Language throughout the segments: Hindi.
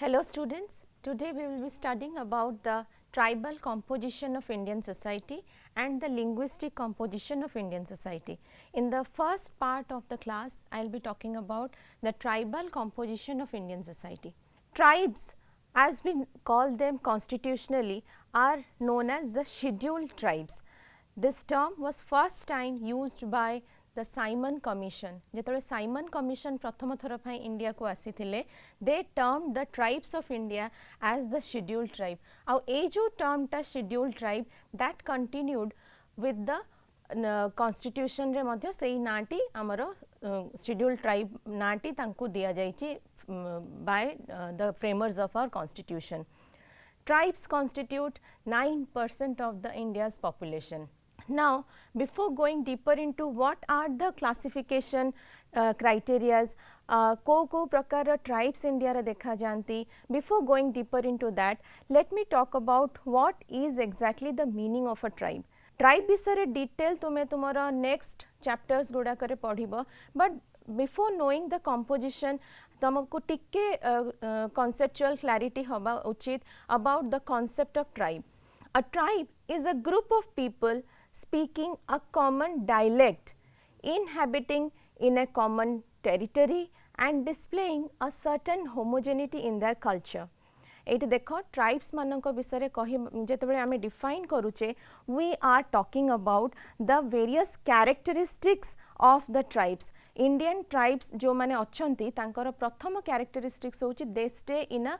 Hello students, today we will be studying about the tribal composition of Indian society and the linguistic composition of Indian society. In the first part of the class, I will be talking about the tribal composition of Indian society. Tribes, as we call them constitutionally, are known as the scheduled tribes. This term was first time used by the Simon Commission. जेतबे Simon Commission प्रथम थर पई इंडिया को आसीथिले, they termed the tribes of India as the scheduled tribe. आउ ए जो term टा scheduled tribe that continued with the constitution रे मध्य सेही नाटी हमरो scheduled tribe नाटी तांको दिया जायछि by the framers of our constitution. Tribes constitute 9% of the India's population. Now, before going deeper into what are the classification criterias, को प्रकार tribes India रे देखा जानती, before going deeper into that, let me talk about what is exactly the meaning of a tribe. Tribe विषय detail तुमे तुमरा next chapters गुड़ा करे पढ़िबो, but before knowing the composition, तुमको टिके conceptual clarity हवा उचित about the concept of tribe. A tribe is a group of people speaking a common dialect, inhabiting in a common territory and displaying a certain homogeneity in their culture. एटी देख ट्राइब्स मानक विषय कहि जेतेबेले आमे डिफाइन करूचे we are talking about the various characteristics of the tribes. Indian tribes जो माने अछंती तांकर प्रथम कैरेक्टरिस्टिक्स होची they stay in a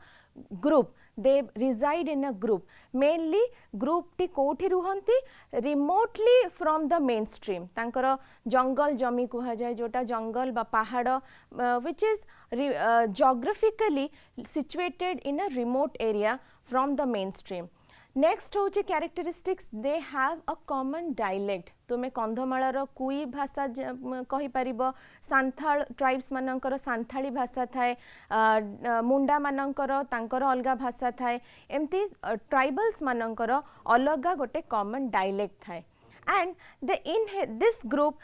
group, they resided in a group. Mainly group टी कोठी रुहंती remotely from the main stream. तांकर जंगल जमी कुहा जाय जोटा जंगल बा पहाड़ which is geographically situated in a remote area from the mainstream. Next होची characteristics, they have a common dialect. तुमे कंधमालार कुई भाषा कहि परिबो, सांथाल ट्राइब्स मानकर सांथाली भाषा थाए, मुंडा मानकर तांकर अलगा भाषा थाए, एमती ट्राइबल्स मानकर अलगा गोटे कॉमन डायलेक्ट थाए. And this group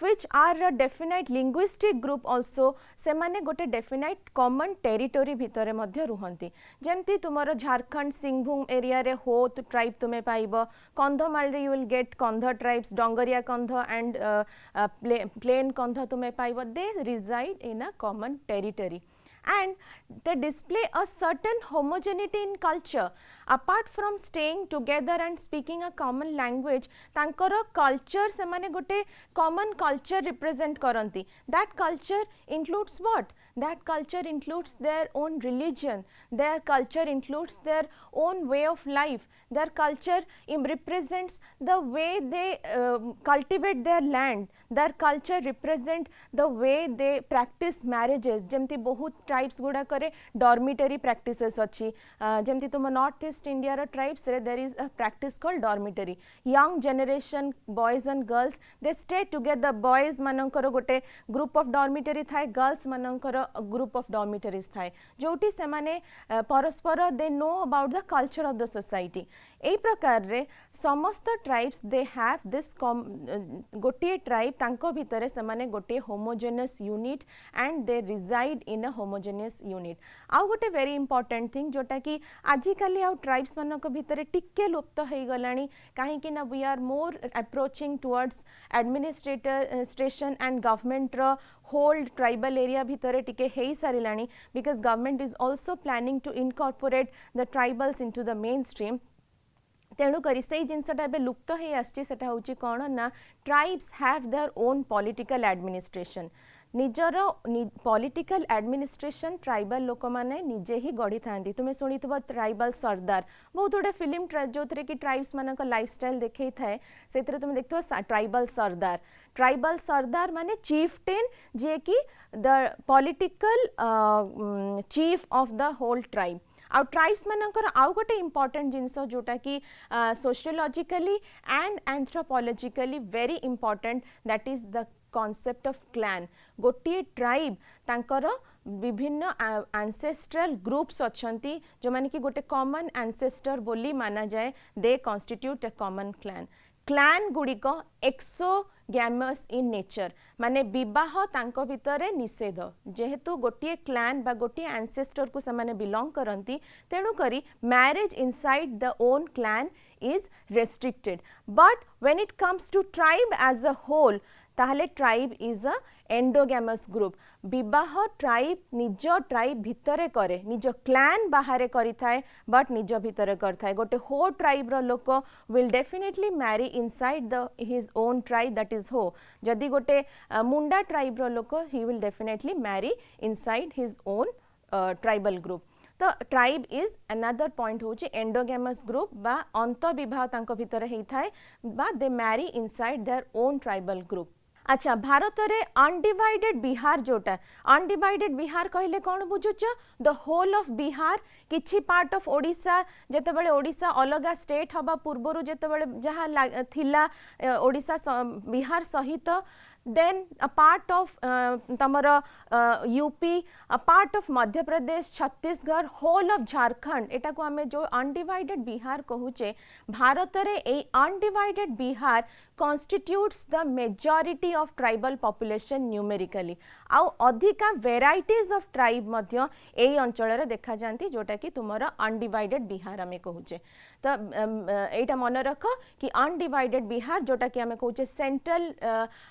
which are a definite linguistic group also semane gote definite common territory bhitare madhya ruhanti. Jemti tumaro Jharkhand Singhbhum area re Hot tribe tume paibo, Kandhamal re you will get Kandha tribes, Dongaria Kandha and plain Kandha tume paibo. They reside in a common territory and they display a certain homogeneity in culture. Apart from staying together and speaking a common language, tankara culture semane gote common culture represent karanti. That culture includes what? That culture includes their own religion, their culture includes their own way of life, their culture represents the way they cultivate their land, their culture represent the way they practice marriages. जेमती बहुत ट्राइब्स गुड़ा करे डॉर्मिटरी प्रैक्टिसेस अच्छी, जेमती तुम नॉर्थ ईस्ट इंडिया रा ट्राइब्स रे there is a practice called dormitory. Young generation boys and girls they stay together, boys मानकर गोटे ग्रुप ऑफ डॉर्मिटरी थाए, गर्ल्स मानकर ग्रुप ऑफ डॉर्मिटरीज थाए, जोटी से माने परस्पर they know about the culture of the society. एई प्रकार रे समस्त ट्राइब्स दे हैव दिस गोटे ट्राइब तांको भितरे से माने गोटे homogenous unit and they resided in a homogeneous unit. आउ गोटे वेरी इंपोर्टेंट थिंग जोटा कि आजिकाली आउ ट्राइब्स मानक भितरे टिके लुप्त हो गलानी, काहे कि ना we are more approaching towards administration and government रो होल्ड ट्राइबल एरिया भितरे टिके हेई सारिलानी, because government is also planning to incorporate the tribals into the main stream. तेणुकरी से जिनसटा ए लुप्त हो आसटा हूँ कौन ना tribes have their own political administration. निजर पॉलिटिकल एडमिनिस्ट्रेशन ट्राइबल लोक माने निजे ही गढ़ी था. तुम्हें शुणी ट्राइबल सरदार बहुत गुड़े फिल्म जो थे कि ट्राइब्स मानक लाइफस्टाइल देखई थाए, से तुम देख ट्राइबल सरदार. ट्राइबल सरदार माने चीफटेन जे कि the political chief of the whole tribe. आउ ट्राइब्स मानकर आउ गोटे इंपोर्टेंट जिनस जोटा कि sociologically and anthropologically very important, that is the concept of clan. गोटे ट्राइब तांकर विभिन्न एंसेस्ट्रल ग्रुप्स अच्छंती जो माने कि गोटे कॉमन एंसेस्टर बोली माना जाए, they constitute a common clan. Clan गुड़िक एक्सोगैमस इन नेचर माने विवाह तांको भितरे निषेध जेहेतु गोटे क्लान बा गोटे एंसेस्टर को से बिलोंग करती तेणु करी marriage inside the own clan is restricted but when it comes to tribe as a whole ताहले tribe is a endogamous group विवाह ट्राइब निज ट्राइब भितरे करे निज क्लान बाहर करि थाए बट निज भितरे करथाए गोटे हो ट्राइब रो लोक will definitely marry inside the his own tribe that is Ho जदि गोटे मुंडा ट्राइब रो लोक he will definitely marry inside his own tribal group तो ट्राइब इज अनदर पॉइंट होची एंडोगैमस ग्रुप बा अंत विवाह तांको भितरे हेई थाए बा they marry inside their own tribal group अच्छा भारत रे अनडिवाइडेड बिहार जोटा अनडिवाइडेड बिहार कहले कौन बुझुच द होल ऑफ बिहार किछि पार्ट ऑफ ओडिशा जेतेबेले ओडिशा अलगा स्टेट हबा पूर्वरु जेतेबेले जहा थिला ओडिशा बिहार सहित then a part of tamara UP a part of Madhya Pradesh Chhattisgarh whole of Jharkhand एटा को हमें जो undivided बिहार कहूचे भारत रे ए undivided Bihar constitutes the majority of tribal population numerically आउ अधिका varieties of tribe मध्य ए अंचल रे देखा जानती जोटा कि तुमरा undivided बिहार हमें कहूचे तो एटा मन रख कि अनडिवाइडेड बिहार जोटा कि हमें कहूचे सेंट्रल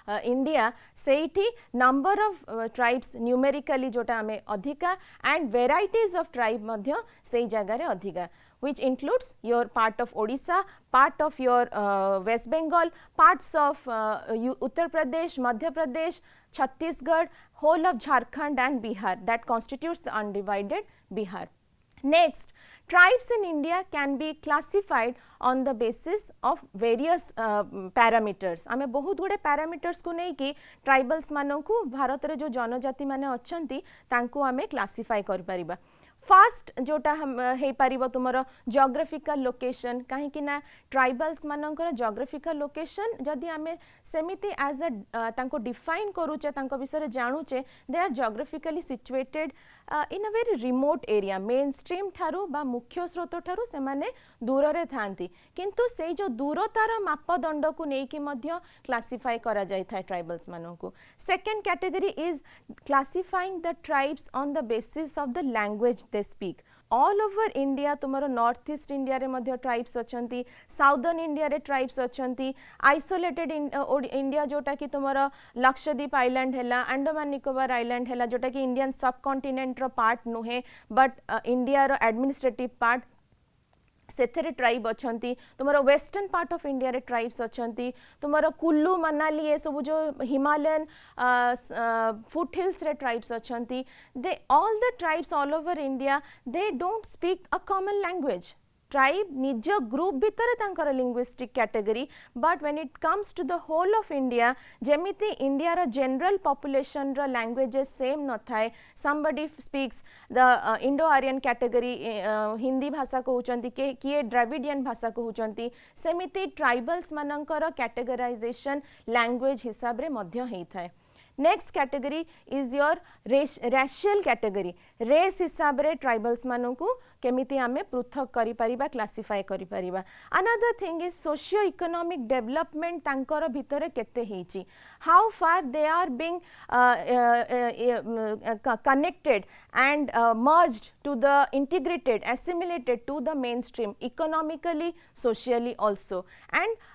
इंडिया सेठी नंबर ऑफ ट्राइब्स न्यूमेरिकली जोटा हमें अधिका एंड वेराइटीज ऑफ ट्राइब मध्य सेई जगह रे अधिका which includes your part of Odisha, part of your West Bengal, parts of Uttar Pradesh, Madhya Pradesh, Chhattisgarh, whole of Jharkhand and Bihar that constitutes the undivided Bihar. Next, tribes in India can be classified on the basis of various parameters. आमे बहुत गुड़े parameters को नहीं कि tribals मानों को भारत रे जो जनजाति माने अच्छंती तांको आमे classify कर परिबा. फर्स्ट जोटा हम हे पारिबो तुमरो जियोग्राफिकल लोकेशन कहीं कि ना ट्राइबल्स मानकर जियोग्राफिकल लोकेशन जदि आमे सेमिति एज अ तांको डिफाइन करूचे तांको विषय जानुचे they are geographically situated in a very remote area main stream ठारू बा मुख्य स्रोत ठारू से माने दूर रे थांती किंतु से जो दूरतार मापदंड को नै कि मध्य क्लासिफाई करा जाय था ट्राइबल्स मानन को second category is classifying the tribes on the basis of the language they speak all over India तुमरो नॉर्थ ईस्ट इंडिया रे मध्य ट्राइब्स अछंती साउदर्न इंडिया रे ट्राइब्स अछंती आइसोलेटेड इंडिया जोटा कि तुमरो लक्षद्वीप आइलैंड हैला अंडमान निकोबार आइलैंड हैला जोटा कि इंडियन सब कॉन्टिनेंट रो पार्ट नुहे बट इंडिया रो एडमिनिस्ट्रेटिव पार्ट सेथरे ट्राइब अछंती तुमरो वेस्टर्न पार्ट ऑफ इंडिया रे ट्राइब्स अछंती तुमरो कुल्लू मनाली ए सब जो हिमालयन फुट हिल्स रे ट्राइब्स अछंती they all the tribes all over India they don't speak a common language tribe निज ग्रुप भितर तांकर linguistic category but when it comes to the whole of India जेमिति इंडिया रो जनरल पॉपुलेशन रो लैंग्वेजेस सेम न थाए somebody speaks the Indo Aryan category Hindi भाषा कहउचंती के किए द्रविडियन भाषा कहउचंती सेमिति ट्राइबल्स मानकर कैटेगराइजेशन लैंग्वेज हिसाब रे मध्य हेई थाए next category is your racial category race हिसाब रे ट्राइबल्स मानू को केमिति आमे पृथक करि परिबा क्लासिफाई करि परिबा another thing is socio economic development तांकर भितरे केते हेची how far they are being connected and merged to the integrated assimilated to the mainstream economically socially also and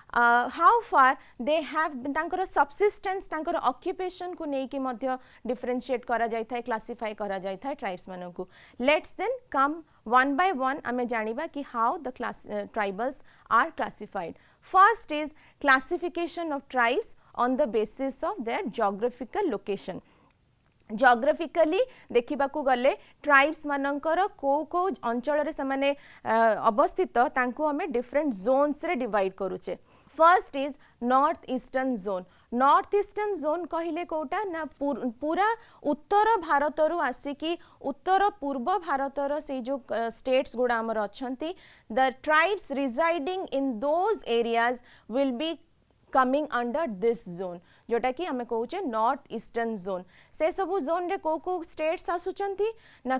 how far they have tankara subsistence tankara occupation को नहीं कि मध्य differentiate करा जाय थाए classify करा जाय थाए tribes मानन को let's then come one by one आमे जानिबा कि how the tribals are classified first is classification of tribes on the basis of their geographical location geographically देखा गले ट्राइब्स मानकर को अंचल रे समाने अवस्थित तांको हमें डिफरेंट जोन्स रे डिवाइड करूचे first is north eastern zone north eastern zone कहले कोटा ना पूरा उत्तर भारत रु आसिकी उत्तर पूर्व भारत रो से जो स्टेट्स गुडा हमर अछंती the tribes residing in those areas will be coming under this zone जोटा कि हमें कहूचे नॉर्थ ईस्टर्न जोन से सबु जोन रे को स्टेट्स आसुचंती ना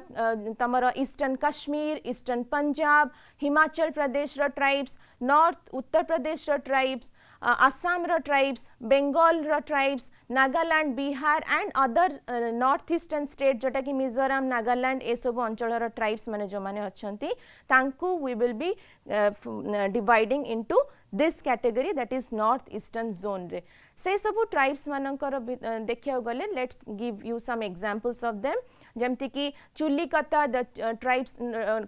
तमरो eastern Kashmir eastern Punjab Himachal Pradesh row tribes north Uttar Pradesh row tribes Assam ro tribes, Bengal ro tribes, Nagaland, Bihar and other north eastern state जोटा कि मिजोराम, नागालैंड ए सब अंचल ट्राइब्स माने जो माने अच्छंती तांकू we will be dividing into this category, that is north eastern zone रे से सब ट्राइब्स मानकर देखिया गले let's give you some examples of them जेमती कि Chulikata the tribes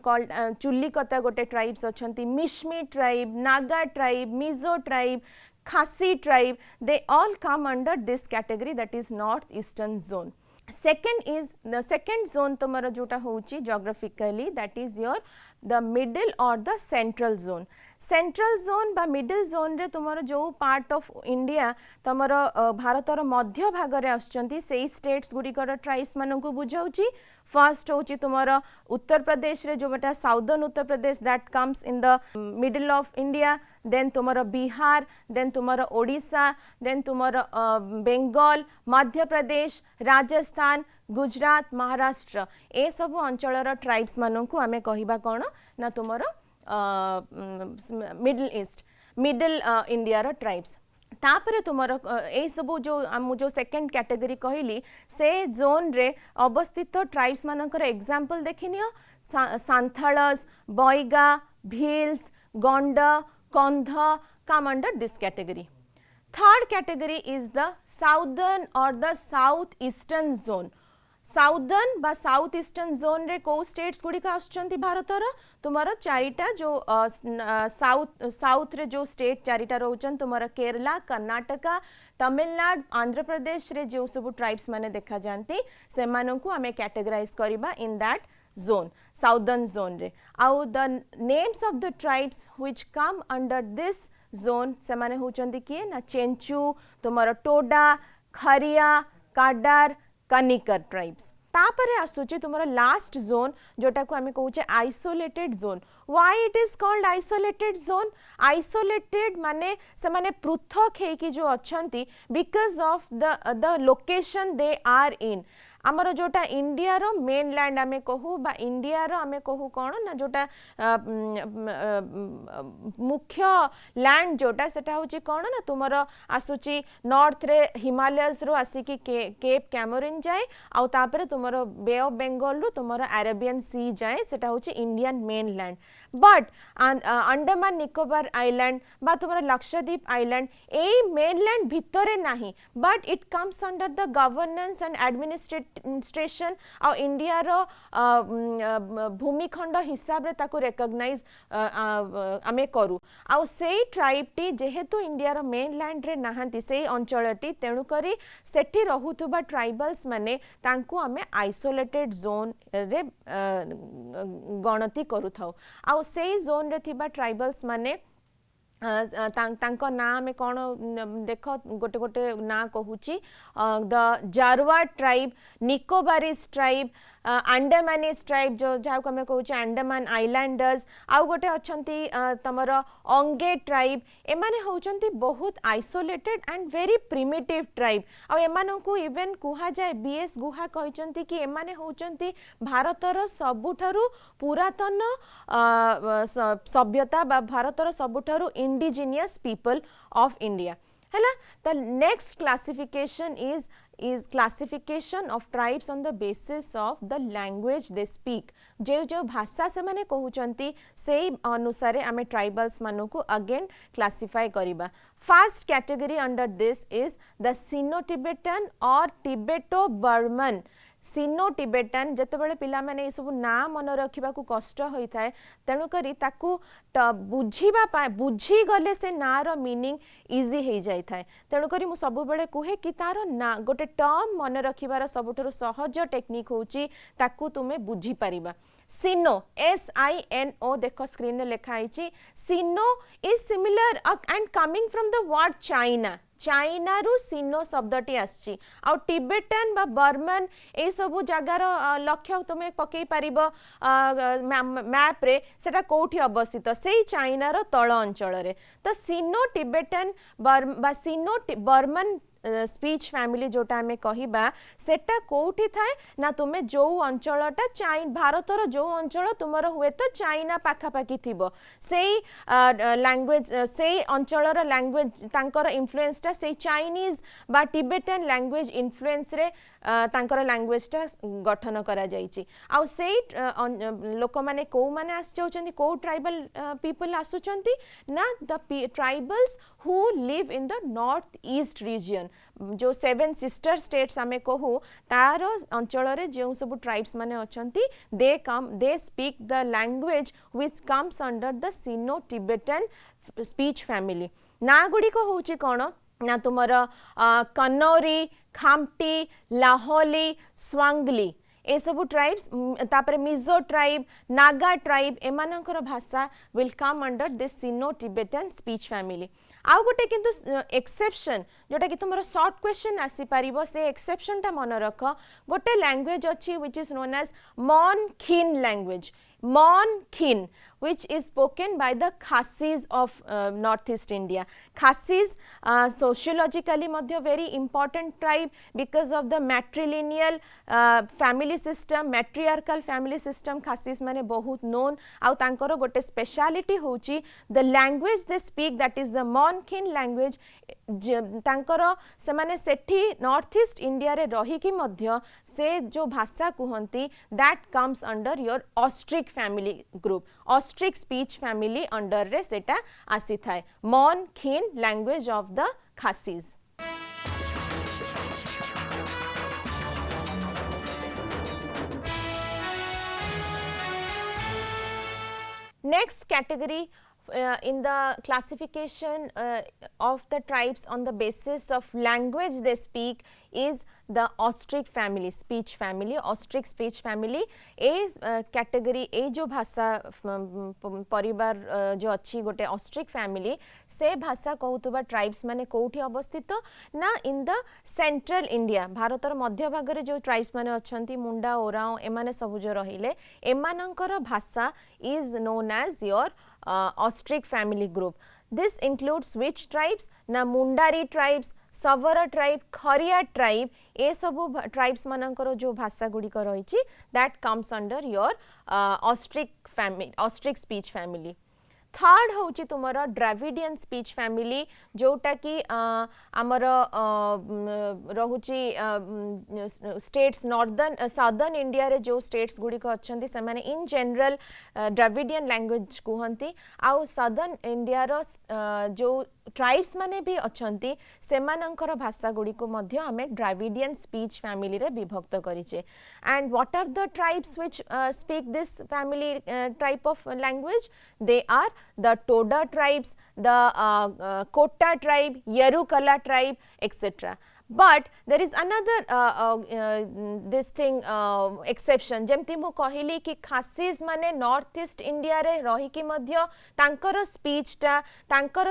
called Chulikata गोटे ट्राइब्स अच्छंती Mishmi tribe, Naga tribe, Mizo tribe, Khasi tribe, they all come under this category, that is north eastern zone. Second is the second zone tomara jota hochi geographically, that is your the middle or the central zone. Central zone बा मिडल जोन रे तुमर जो पार्ट ऑफ इंडिया तुमर भारतर मध्य भाग रे आछंती सेही स्टेट्स गुडिकर ट्राइब्स मानकु बुझाउची फर्स्ट होची तुमर उत्तर प्रदेश रे जो बेटा southern Uttar Pradesh that comes in the middle of India, then तुमर बिहार, देन तुमर ओडिशा, देन तुमर बेंगल, मध्य प्रदेश, राजस्थान, गुजरात, महाराष्ट्र ए सब अंचलर ट्राइब्स मानकु आमे कहिबा कोन ना तुमर मिडल ईस्ट मिडल इंडिया रो ट्राइब्स तापर तुमर ए सब जो सेकंड कैटेगरी कहली से जोन रे अवस्थित ट्राइब्स मानकर एग्जांपल देखिनियो Santhals, Baiga, Bhils, Gond, Kandh come under this category. Third category is the southern or the south eastern zone. Southern बा साउथ ईस्टर्न जोन रे को स्टेट्स गुड़िक आछंती भारतर तुमर चारिटा जो साउथ रे जो स्टेट चारिटा रोचन तुमर केरला, कर्नाटका, तमिलनाडु, आंध्र प्रदेश रे जो सब ट्राइब्स माने देखा जानती से मानकु हमें कैटेगराइज करिबा in that zone, southern zone रे. आउ the names of the tribes which come under this zone से माने होचंती किए ना चेंचू, तुमर टोडा, खरिया, काडार, कनिकर ट्राइब्स. तापरे आसुची तुमर लास्ट जोन जोटा को हमें कहूचे isolated zone. Why it is called isolated zone? Isolated माने से माने पृथक है कि जो अच्छंती because of the location they are in. आमर जोटा इंडिया रो मेनलैंड आमे कहू बा इंडिया रो आमे कहू कोन ना जोटा मुख्य लैंड जोटा सेटा होची कोन ना तुमर आसुची नॉर्थ रे हिमालयस रो आसिकी केप कैमरून जाए आउ तापरे तुमर बे ऑफ बंगाल रो तुमर अरेबियन सी जाए सेटा होची Indian mainland. But Andaman Nicobar island बा तुमर लक्षद्वीप आइलैंड ए मेनलैंड भितरे नाही but it comes under the governance and administration आ इंडिया रो भूमिखंड हिसाब रे ताको रिकॉग्नाइज आमे करू. आ सेई ट्राइब टी जेहेतु इंडिया रो मेनलैंड रे नाहंती सेई अंचलटी तेणु करी सेठी रहुतुबा ट्राइबल्स माने तांकू आमे आइसोलेटेड जोन रे गणति करू थाउ. आ सेई जोन रे थिबा ट्राइबल्स माने तांको ना में कौन देख गोटे गोटे ना कहूची the Jarawa tribe, Nicobarese tribe, Andamanese tribe जो जहाँ को हमें कहूचे अंडमान आइलैंडर्स, आउ गोटे अच्छंती तमर अंगे ट्राइब. एमाने होचंती बहुत isolated and very primitive tribe. आ एमानन को इवन कुहा जाए बीएस गुहा कहचंती कि एमाने होचंती भारतर सबुठारु पुरातन सभ्यता बा भारतर सबुठारु इंडिजिनियस पीपल ऑफ इंडिया. हैला the next classification is classification of tribes on the basis of the language they speak. जो भाषा से माने कहउचंती सेही अनुसारे आमे ट्राइबल्स मानु को अगेन क्लासिफाई करिबा. First category under this is the synonym Tibetan और टिबेटो बर्मन. सिनो टिबेटन जते बेले पिला माने ए सब ना मन रखिबा को कष्ट होई थाए तेनु करी ताकू बुझीबा पाए बुझी गले से ना रो मीनिंग इजी हे जाई थाए. तेनु करी मु सब बेले कुहे कि तारो ना गोटे टर्म मन रखिबार सबुठरो सहज टेक्निक होची ताकू तुमे बुझी परिबा. सिनो SINO देखो स्क्रीन रे लिखा आइची. Sino is similar and coming from the word China. China रु सिनो शब्दटी आछि. आ टिबेटन बा बर्मन ए सब जगार लक्ष्य तुमे पकई पारिबो मैप रे सेटा कोठी अवस्थित सेही चाइना रो तळ अंचल रे. तो सिनो टिबेटन बा सिनो बर्मन स्पीच फैमिली जोटा आमे कहिबा सेटा कोठी थाए ना तुमे जो अंचलटा भारतर जो अंचल तुमर हुए तो चाइना पाखापाखि थिबो सेई लैंग्वेज सेई अंचलर लैंग्वेज तांकर इन्फ्लुएंसटा सेई चाइनीज बा टिबेटन लैंग्वेज इन्फ्लुएंस रे तांकर लैंग्वेजटा गठन करा जाईची आ सेई लोक माने को माने आस जाउचंती को ट्राइबल पीपल आसुचंती ना the tribals who live in the north east region जो 7 sister states आमे कहू तार अंचल रे जो सब ट्राइब्स माने अछंती they speak the language which comes under the Sino-Tibetan speech family ना गुडी को होची कोन ना तुमर कन्नौरी खामटी लाहोली स्वांगली ए सब ट्राइब्स तापर मिजो ट्राइब नागा ट्राइब एमानकर भाषा will come under this Sino Tibetan speech family आउ गोटे किंतु एक्सेप्शन जोटा कि तुमरो शॉर्ट क्वेश्चन आसी पारिबो से एक्सेप्शन ता मन रख गोटे लैंग्वेज अछि which is known as मॉन Khmer language मॉन खिन which is spoken by the Khasis of northeast India. Khasis sociologically madhya very important tribe because of the matrilineal family system, matriarchal family system. Khasis mane bahut known au tankoro gote speciality hochi the language they speak, that is the Mon-Khin language. तांकर से माने सेठी नॉर्थ ईस्ट इंडिया रे रही कि मध्य से जो भाषा कुहंती that comes under your Austric family group Austric speech family under रे सेटा आसी थाए Mon Khmer language of the Khasis next category in the classification of the tribes on the basis of language they speak is the ostrich family speech family ostrich speech family a category a जो भाषा परिवार जो अच्छी गोटे ostrich family से भाषा कहउतबा ट्राइब्स माने कोठी अवस्थित ना इन द सेंट्रल इंडिया भारतर मध्य भाग रे जो ट्राइब्स माने अछंती मुंडा ओराओ एमाने सब जो रहिले एमानंकर भाषा is known as your ostrich family group. This includes which tribes? Na Mundari tribes, Savara tribe, Khariya tribe. ए सब tribes मानकर जो भाषा गुडी को रहिछि that comes under your ostrich speech family. Third होची तुमरा द्रविडियन स्पीच फैमिली जोटा कि आमर रहुची स्टेट्स नॉर्दर्न साउदर्न इंडिया रे जो स्टेट्स गुडी को अछंती से माने इन जनरल द्रविडियन लैंग्वेज कुहंती आउ साउदर्न इंडिया रो जो ट्राइब्स माने भी अछंती सेमानंकर भाषा गुडी को मध्य हमें द्रविडियन स्पीच फैमिली रे विभक्त करिचे and what are the tribes which speak this family type of language they are the Toda tribes, the Kota tribe, Yerukala tribe, etc. But there is another this thing exception जेमती मु कहिली कि खासीज माने नॉर्थ ईस्ट इंडिया रे रही कि मध्य तांकर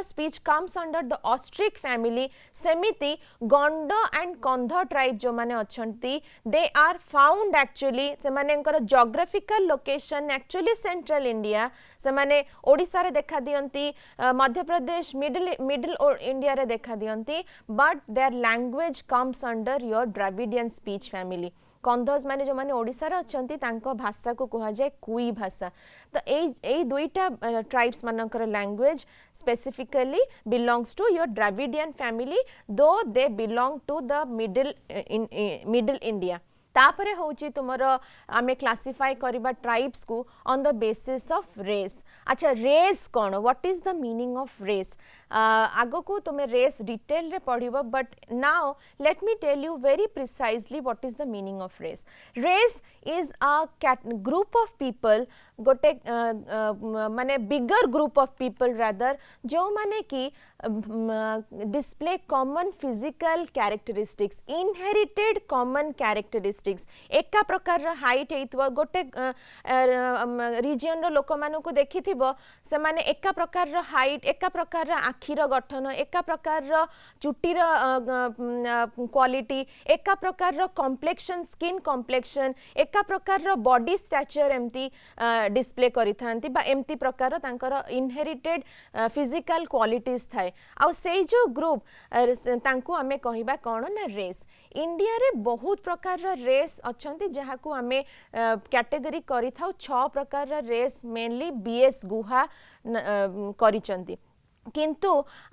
speech comes under the Austric family सेमिति गंड एंड कंध ट्राइब जो माने अछंती दे आर फाउंड एक्चुअली से मानेकर geographical location actually central India से माने ओडिसा रे देखा दियंती मध्य प्रदेश मिडिल इंडिया रे देखा दियंती but their language comes under your Dravidian speech family. Kandhs माने जो माने ओडिसा रे अछंती तांको भाषा को कहा जाय कुई भाषा तो ए दुईटा ट्राइब्स मानकर language specifically belongs to your Dravidian family though they belong to the middle India तापरे होची तुमरो आमे क्लासिफाई करबा ट्राइब्स को on the basis of race अच्छा रेस कोन what is the meaning of race आगो को तुमे रेस डिटेल रे पढिबो but now let me tell you very precisely what is the meaning of race race is a group of people गोटे माने bigger group of people rather जो माने की display common physical characteristics inherited common characteristics एका प्रकार हाइट हेतु गोटे रीजन रो लोक मानू को देखिथिबो से माने एका प्रकार हाइट एका प्रकार आखिर गठन एका प्रकार चुटीर क्वालिटी एका प्रकार कॉम्प्लेक्शन स्किन कॉम्प्लेक्शन एका प्रकार बॉडी स्टैचर एमती डिस्प्ले करि थांती बा एमती प्रकार तांकर इनहेरिटेड फिजिकल क्वालिटीज थाए आ सेई जो ग्रुप तांको आमे कहिबा कोन ना रेस इंडिया रे बहुत प्रकार रेस अछंती जहा को आमे कैटेगरी करि थाउ 6 प्रकार रेस मेनली बीएस गुहा करिचंती किंतु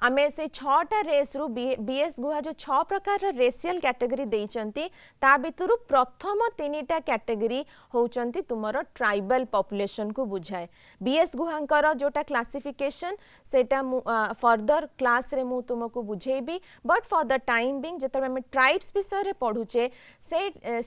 आमे से 6टा रेस रु बीएस गुहा जो 6 प्रकार रेशियल कैटेगरी देइचंती ता बितुरु प्रथम 3टा कैटेगरी होचंती तुमरो ट्राइबल पॉपुलेशन को बुझाए बीएस गुहांकर जोटा क्लासिफिकेशन सेटा फर्दर क्लास रे मु तुमको बुझेबी but for the time being जेतबे हम ट्राइब्स विषय रे पढुचे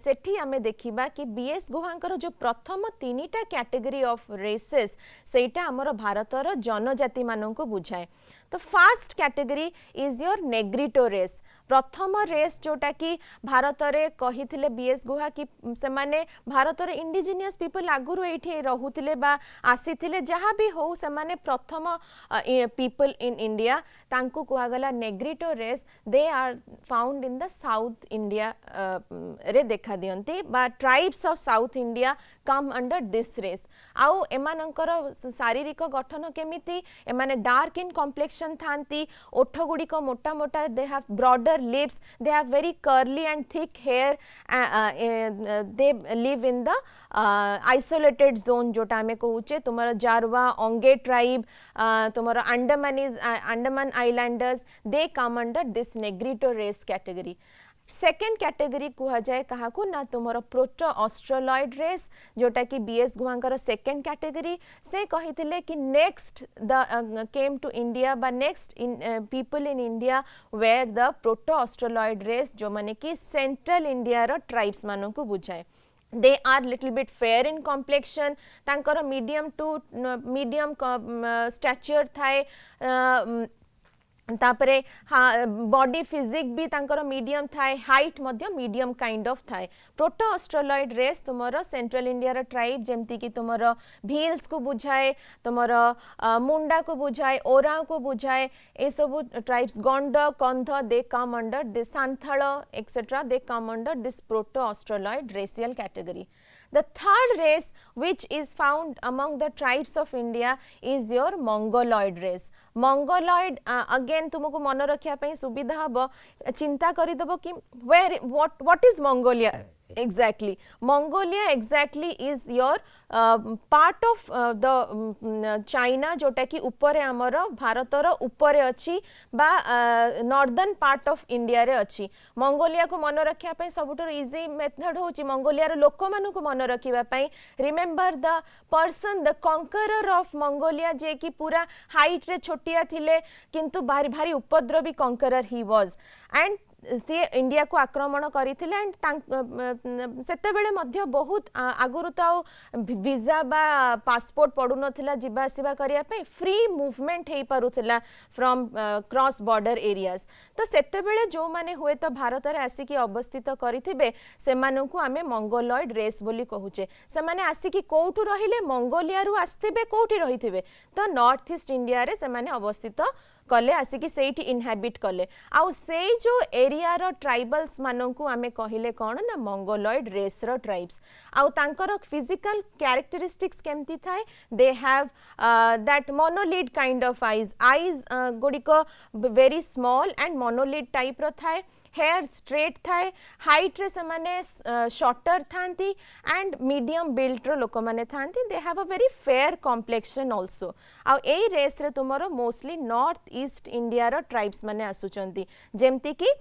सेठी आमे देखिबा कि बीएस गुहांकर जो प्रथम 3टा कैटेगरी ऑफ रेसेस सेटा हमर भारतर जनजाति मानन को बुझाए तो first category is your Negrito race प्रथम रेस जोटा कि भारत रे कहिथिले बीएस गुहा कि से माने भारत रे इंडिजिनियस पीपल आगुरु एठी रहुथिले बा आसीथिले जहा भी हो से माने प्रथम पीपल इन इंडिया तांको कुआ गला Negrito race they are found in the South India रे देखा दियंती बा tribes of South India come under this race आउ एमानंकर शारीरिक गठन केमिति एमाने डार्क इन कॉम्प्लेक्शन थांती ओठ गुडी को मोटा मोटा they have broader lips they have very curly and thick hair they live in the isolated zone जोटा हमें कहूचे तुम्हारा जारवा ओंगे ट्राइब तुम्हारा Andaman Islanders they come under this negrito race category second category कुहा जाए कहा को ना तुमरो प्रोटो ऑस्ट्रोलॉइड रेस जोटा कि बीएस गुहांकर सेकेंड कैटेगरी से कहिथिले कि next the came to India बा next in people in India were the proto Australoid race जो माने कि सेंट्रल इंडिया रो ट्राइब्स मानन को बुझाए they are little bit fair in complexion तांकर मीडियम टू मीडियम स्टैचर थाए तापरे हाँ बॉडी फिजिक भी तांकर मीडियम थाए height Madhya medium kind of थाए proto Australoid race तुमरो central India रो ट्राइब जेमती कि तुमरो भील्स को बुझाए तुमरो मुंडा को बुझाए ओरा को बुझाए ए सब tribes Gond Kandh they come under this Santhal etcetera they come under this proto Australoid racial category The third race which is found among the tribes of India is your Mongoloid race. Mongoloid again तुमको मन रखिया पई सुविधा हबो चिंता करि दबो कि where what is Mongolia exactly Mongolia exactly is your part of the China जोटा कि ऊपर हमर भारतर ऊपर अछि बा नॉर्दर्न पार्ट ऑफ इंडिया रे अछि मंगोलिया को मन रखिया पई सबुटर इजी मेथड होची मंगोलिया रो लोक मानु को मन रखिबा पई remember the person the conqueror of Mongolia जे कि पूरा हाइट रे छोटिया थिले किंतु भारी भारी उपद्रवी conqueror he was and see India को आक्रमण करथिले एंड सेते बेले मध्य बहुत आगुरु तो वीजा बा पासपोर्ट पडु नथिला जिबा आसीबा करिया पे फ्री मूवमेंट हे परुथिला फ्रॉम क्रॉस बॉर्डर एरियाज तो सेते बेले जो माने हुए तो भारत रे आसी की अवस्थित करिथिबे से मानु को हमें मंगोलॉइड रेस बोली कहूचे से माने आसी की कोठु रहिले मंगोलिया रु आस्थिबे कोठी रहिथिबे तो नॉर्थ ईस्ट इंडिया रे से माने अवस्थित कले आसिकी सेठी इनहेबिट कले आउ से जो एरिया रो ट्राइबल्स माननकु आमे कहिले कोन ना मंगोलॉइड रेस रो ट्राइब्स आउ तांकर फिजिकल कैरेक्टरिस्टिक्स केमती थाए they have that monolid kind of eyes गुडिको very small and monolid type रो थाए हेयर स्ट्रेट थाए हाइट रे समाने शॉर्टर थांती एंड मीडियम बिल्ड रो लोक माने थांती they have a very fair complexion also आ ए रेस रे तुमरो मोस्टली नॉर्थ ईस्ट इंडिया रो ट्राइब्स माने आसुचंती जेमती कि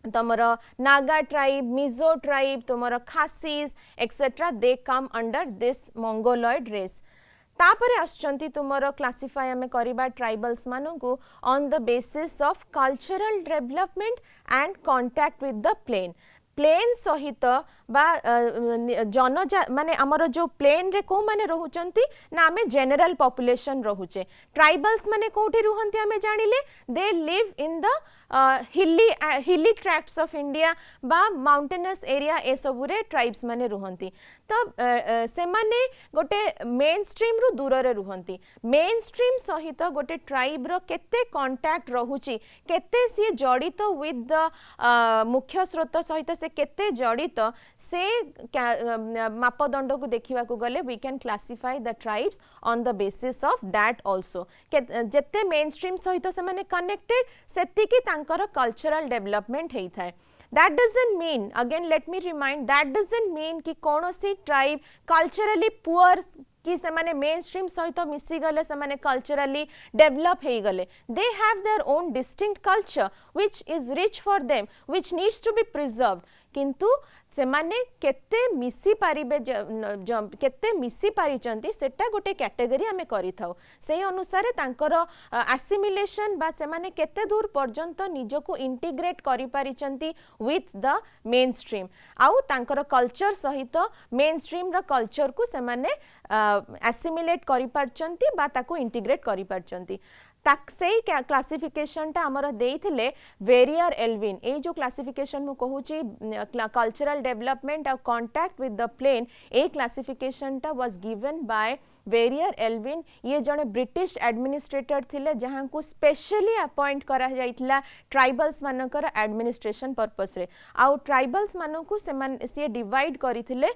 तुमरो नागा ट्राइब मिजो ट्राइब तुमरो Khasis etcetera they come under this Mongoloid race तापरे आछंती तुमरो क्लासिफाई हमें करिबा ट्राइबल्स माननकु on the basis of cultural development and contact with the plain सहित बा जन माने हमर जो प्लेन रे को माने रहउचंती ना हमें जनरल पॉपुलेशन रहउचे ट्राइबल्स माने कोठी रुहंती हमें जानिले they live in the hilly tracts of India बा माउंटेनस एरिया ए सबुरे ट्राइब्स माने रुहंती तो से माने गोटे मेन स्ट्रीम रु दूर रे रुहंती मेन स्ट्रीम सहित गोटे ट्राइब रो केते कांटेक्ट रहुची केते सी जड़ित विथ द मुख्य स्रोत सहित से केते जड़ित से मापदंड को देखिबा को गले we can classify the tribes on the basis of that also जेते मेन स्ट्रीम सहित से माने कनेक्टेड सेति की तांकर कल्चरल डेवलपमेंट हेई थाए that doesn't mean again let me remind that doesn't mean कि कौनसी tribe culturally poor कि से माने मेन स्ट्रीम सहित मिसी गले से माने कल्चरली डेवलप हे गले they have their own distinct culture which is rich for them which needs to be preserved किंतु से माने केते मिसी पारिबे केते मिसी पारिचंती सेटा गोटे कैटेगरी हमें करि थाउ सेही अनुसार तांकर एसिमिलेशन बा से माने केते दूर पर्यंत निज को इंटीग्रेट करि पारिचंती विथ द मेन स्ट्रीम आउ तांकर कल्चर सहित मेन स्ट्रीम रा कल्चर को से माने एसिमिलेट करि पारचंती बा ताको इंटीग्रेट करि पारचंती से क्लासिफिकेशन टा हमर देइथिले वेरियर एल्विन ए जो क्लासिफिकेशन मु कहूची cultural development or contact with the plain ए क्लासिफिकेशन टा was given by Verrier Elwin ये जने ब्रिटिश एडमिनिस्ट्रेटर थिले जहां को स्पेशली अपॉइंट करा जाइतला ट्राइबल्स मानकर एडमिनिस्ट्रेशन पर्पस रे आउ ट्राइबल्स मानन को से डिवाइड करिथिले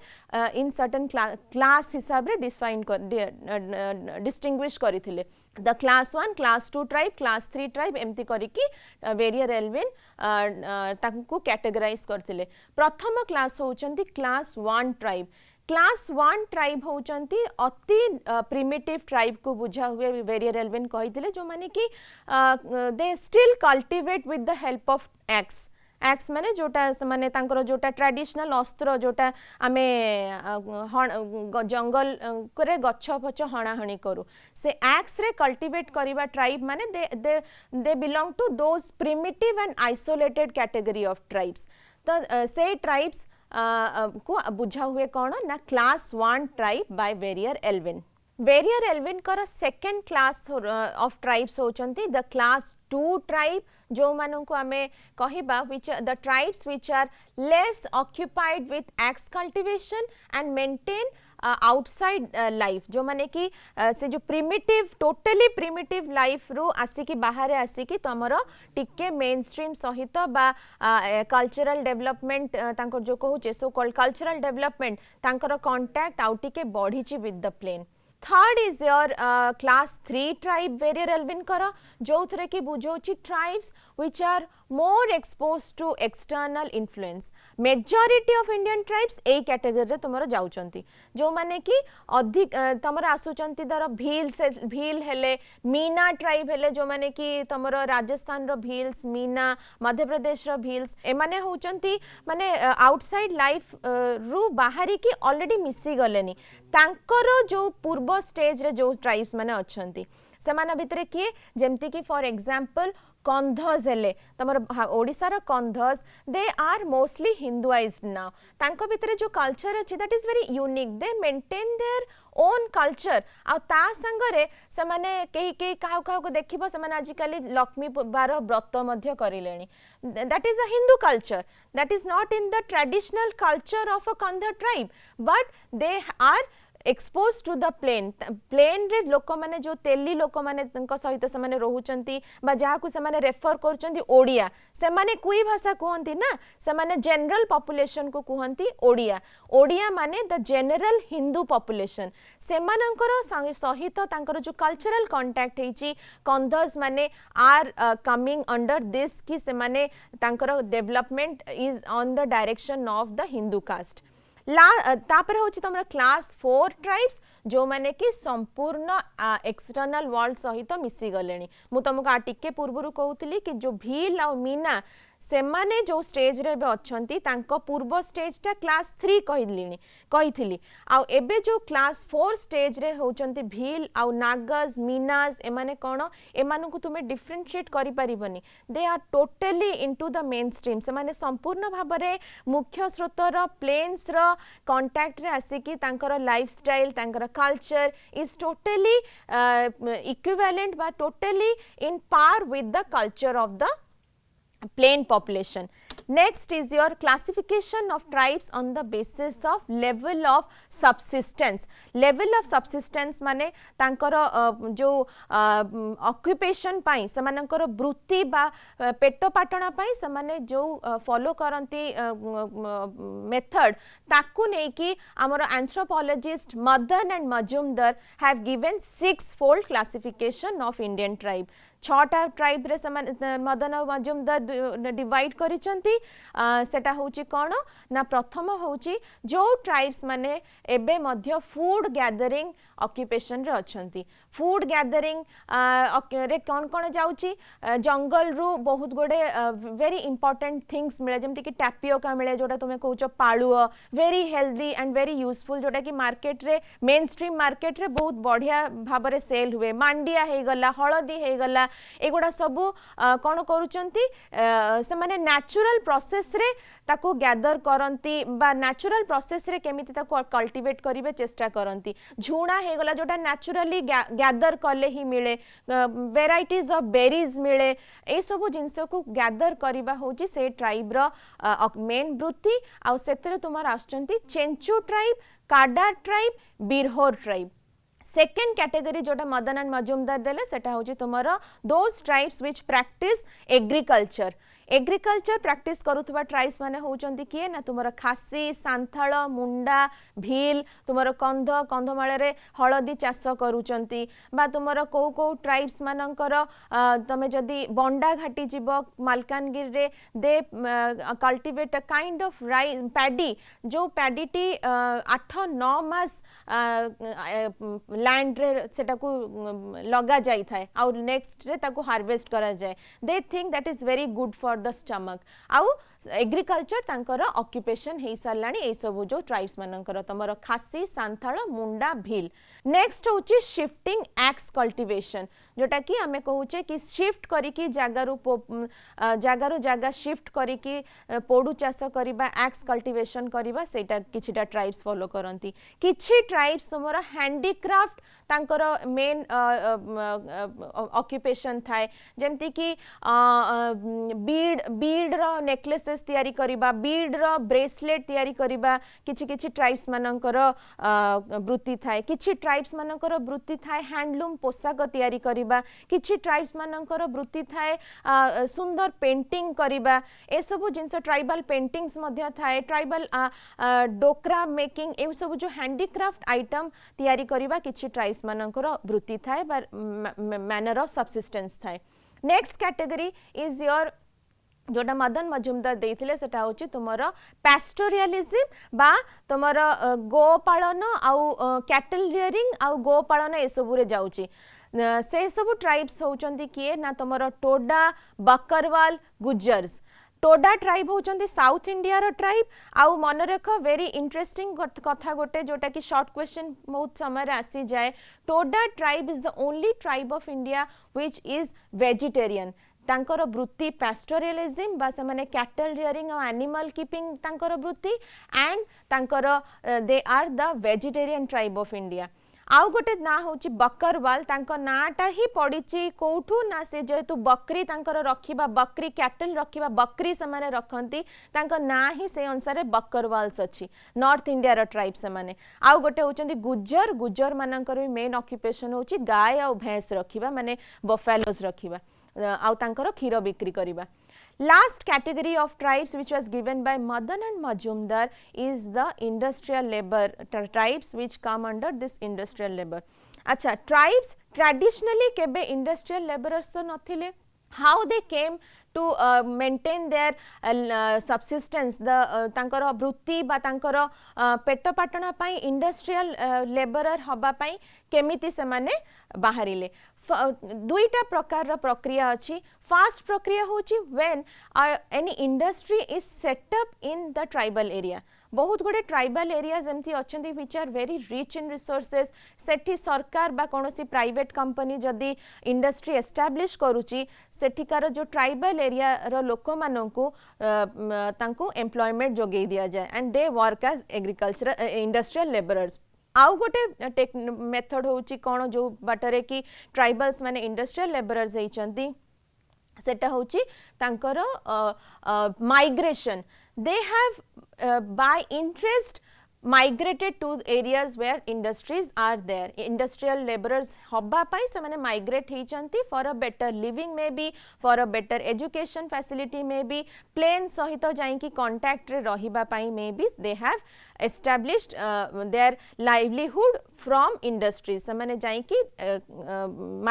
इन सर्टेन क्लास हिसाब रे डिफाइन कर डिस्टिंग्विश करिथिले the class 1 class 2 tribe class 3 tribe एमती करिकी वेरियर एल्विन ताकू कैटेगराइज करथिले प्रथम क्लास होचंती क्लास 1 ट्राइब क्लास 1 ट्राइब होचंती अति प्रिमिटिव ट्राइब को बुझा हुए वेरियर एल्विन कहिथिले जो माने कि they still cultivate with the help of x x माने जोटा माने तांकर जोटा ट्रेडिशनल अस्त्र जोटा आमे जंगल करे गच्छ फछ हणाहणी करू से एक्स रे कल्टिवेट करिबा ट्राइब माने they belong to those primitive and isolated category of tribes तो से ट्राइब्स को बुझा हुए कौन ना class 1 tribe by Verrier Elwin Verrier Elwin कर सेकेंड क्लास ऑफ ट्राइब्स होचंती द क्लास 2 ट्राइब जो मानन को हमें कहिबा which the tribes which are less occupied with axe cultivation and maintain outside life जो माने कि से जो प्रिमिटिव टोटली प्रिमिटिव लाइफ रो आसी कि बाहर आसी कि तमरो टिके मेन स्ट्रीम सहित बा कल्चरल डेवलपमेंट तांकर जो कहूचे सो कॉल्ड कल्चरल डेवलपमेंट तांकर कांटेक्ट आउ टिके बढ़ीची with the plain third is your class 3 tribe Verrier Elwin कर जो थरे कि बुझोची tribes which are more exposed to external influence majority of Indian tribes A category रे तुमरो जाउचंती जो माने कि अधिक तमरो आसुचंती दर भील हेले मीना ट्राइब हेले जो माने कि तमरो राजस्थान रो भील्स मीना मध्य प्रदेश रो भील्स ए माने होचंती माने आउटसाइड लाइफ रु बाहरी की ऑलरेडी मिसी गलेनी तांकर जो पूर्व स्टेज रे जो ट्राइब्स माने अछंती सेमाना भितरे किए जेमती कि फॉर एग्जांपल कंधस हेले तमर ओडिसा रो Kandhs they are mostly Hinduised now तांको भितरे जो कल्चर अछि that is very unique they maintain their own culture आ ता संगरे से माने केही काहु काहु को देखिबो से माने आजिकली लक्ष्मी बार व्रत मध्य करिलेनी that is a Hindu culture that is not in the traditional culture of a Kandh tribe but they are expose to the plain रे लोक माने जो तेली लोक माने तंको सहित से माने रहउचंती बा जहा को से माने रेफर करचंती ओडिया से माने कोई भाषा कहंती ना से माने जनरल पॉपुलेशन को कहंती ओडिया माने द जनरल हिंदू पॉपुलेशन से मानकर सहित तांकर जो कल्चरल कांटेक्ट हेची कंधस माने आर कमिंग अंडर दिस कि से माने तांकर development is on the direction of the Hindu caste तापर होची तमरा क्लास 4 ट्राइब्स जो माने कि संपूर्ण एक्सटर्नल वर्ल्ड सहित मिसी गलेनी मु तुमको आ टिके पूर्वरु कहउतली कि जो भील आ मीना से माने जो स्टेज रे बे अछंती तांको पूर्व स्टेज टा क्लास 3 कहिथिली आ एबे जो क्लास 4 स्टेज रे होचंती भील आ नागस मीनास ए माने कोन ए मानु को तुमे डिफरेंशिएट करि परिबनी they are totally into the main stream से माने संपूर्ण भाबरे मुख्य स्रोतर प्लेन्स रो कांटेक्ट रे आसी कि तांकर लाइफस्टाइल तांकर कल्चर इज टोटली इक्विवेलेंट बा totally in par with the culture of the plain population. Next is your classification of tribes on the basis of level of subsistence. Level of subsistence माने तांकर जो occupation पाई समानकर वृत्ति बा पेट पाटना पाई समाने जो follow करंती method ताकू नहीं कि आमर anthropologist Madan and Majumdar have given 6-fold classification of Indian tribe. 6टा ट्राइब रे मदन और मजुमदार डिवाइड करिसंती सेटा होची कोन ना प्रथम होची जो ट्राइब्स माने एबे मध्य फूड गैदरिंग ऑक्युपेशन रे अछंती फूड गैदरिंग रे कोन कोन जाउची जंगल रु बहुत गोडे वेरी इंपोर्टेंट थिंग्स मिले जेमति कि टैपियोका मिले जोटा तुमे कहउचो पाळुओ very healthy and very useful जोटा कि मार्केट रे मेन स्ट्रीम मार्केट रे बहुत बढ़िया भाबरे सेल हुए मांडिया हे गला हळदी हे गला एगुड़ा सबू कौन करुचंती से माने नेचुरल प्रोसेस रे ताको गैदर करंती बा नेचुरल प्रोसेस रे केमिति ताको कल्टीवेट करिवे चेष्टा करंती झुणा हे गला जोटा नेचुरली गैदर कले ही मिले वेराइटीज ऑफ बेरीज मिले ए सबू जिंस को गैदर करिबा होची से ट्राइब रो मेन वृत्ति आ सेतरे तुमार आछंती Chenchu tribe Kada tribe Birhor tribe second category जोटा मदन एंड मजुमदार देले सेटा होची तुमरो those tribes which practice agriculture agriculture practice करुवा ट्राइब्स माने होचंती किए ना तुमरो खासी सांथाल मुंडा भील तुमरो कंध कंधमाल रे हळदी चाष करूचंती बा तुमरो को को ट्राइब्स मानकर तमे जदी बंडा घाटी जीव मालकानगिरी रे they cultivate a kind of paddy जो पैडी टी 8-9 मास लैंड रे सेटा को लगा जाई थाए आ नेक्स्ट रे ताको हार्वेस्ट करा जाए they think that is very good for the stomach आउ एग्रीकल्चर तांकर ऑक्युपेशन हे सरलाणी ए सब जो ट्राइब्स मानकर तमर खासी सांथाल मुंडा भील नेक्स्ट होची शिफ्टिंग एक्स कल्टीवेशन जोटा कि आमे कहूचे कि शिफ्ट करिकी जागारु जागा शिफ्ट करिकी पोडू चाष करिबा एक्स कल्टीवेशन करिबा सेटा किछिटा ट्राइब्स फॉलो करंती किछि ट्राइब्स तमर हैंडीक्राफ्ट तांकर मेन ऑक्युपेशन थाए जेमति कि बीड रो नेकलेसेस तयारी करिबा बीड रो ब्रेसलेट तयारी करिबा किछि किछि ट्राइब्स मानकर वृत्ति थाए किछि ट्राइब्स मानकर वृत्ति थाए हैंडलूम पोशाक तयारी करिबा किछि ट्राइब्स मानकर वृत्ति थाए सुंदर पेंटिंग करिबा ए सब जिंस ट्राइबल पेंटिंग्स मध्य थाए ट्राइबल डोकरा मेकिंग ए सब जो हैंडीक्राफ्ट आइटम तयारी करिबा किछि ट्राइब्स मानकर वृत्ति थाए मैनर ऑफ सब्सिस्टेंस थाए नेक्स्ट कैटेगरी इज योर जोटा मदन मजुमदार देइथिले सेटा होची तुमरो पैस्टोरियलिज्म बा तुमरो गो पालन आउ कैटल रियरिंग आउ गो पालन ए सबु रे जाउची से सब ट्राइब्स होचंती किए ना तुमरो टोडा बकरवाल गुज्जर्स टोडा ट्राइब होचंती साउथ इंडिया रो ट्राइब आउ मन रख वेरी इंटरेस्टिंग कथा गोटे जोटा कि शॉर्ट क्वेश्चन बहुत समय आसी जाए Toda tribe is the only tribe of India which is vegetarian तांकर वृत्ति पैस्टोरियलिज्म बा से माने कैटल रियरिंग और एनिमल कीपिंग तांकर वृत्ति एंड तांकर they are the vegetarian tribe of India आउ गोटे ना होची बकरवाल तांको नाटा ही पड़ीची कोठू ना से जेतु बकरी तांकर रखिबा बकरी कैटल रखिबा बकरी से माने रखंती तांको ना ही से अनुसार बकरवाल्स अछि नॉर्थ इंडिया रो ट्राइब से माने आउ गोटे होचंती गुज्जर गुज्जर मानकर भी मेन ऑक्युपेशन होची गाय और भैंस रखिबा माने बफेलोस रखिबा आउ तांकर खीर बिक्री करिबा Last category of tribes which was given by Madan and Majumdar is the industrial labor tribes which come under this industrial labor. अच्छा tribes traditionally केबे industrial laborers तो नथिले how they came to maintain their subsistence the तांकर वृत्ति बा तांकर पेट पाटना पाई industrial laborer हबा पाई केमिति से माने बाहरिले दुईटा प्रकार रा प्रक्रिया अछि फास्ट प्रक्रिया होची when any industry is set up in the tribal area बहुत गुडे ट्राइबल एरियाज एमती अछंती which are very rich in resources सेठी सरकार बा कोनोसी प्राइवेट कंपनी जदी इंडस्ट्री एस्टैब्लिश करूची सेठिकार जो ट्राइबल एरिया रो लोक माननकु तांको एम्प्लॉयमेंट जोगेई दिया जाय and they work as agriculture industrial labourers आउ गोटे मेथड होची कोन जो बाटरे की ट्राइबल्स माने इंडस्ट्रियल लेबरर्स हेचंती सेटा होची तांकर migration they have by interest migrated to areas where industries are there. Industrial laborers hobba pai semane migrate heichanti for a better living, maybe for a better education facility, maybe plane sahito jainki contact re rahiba pai, maybe they have established their livelihood from industries. semane jainki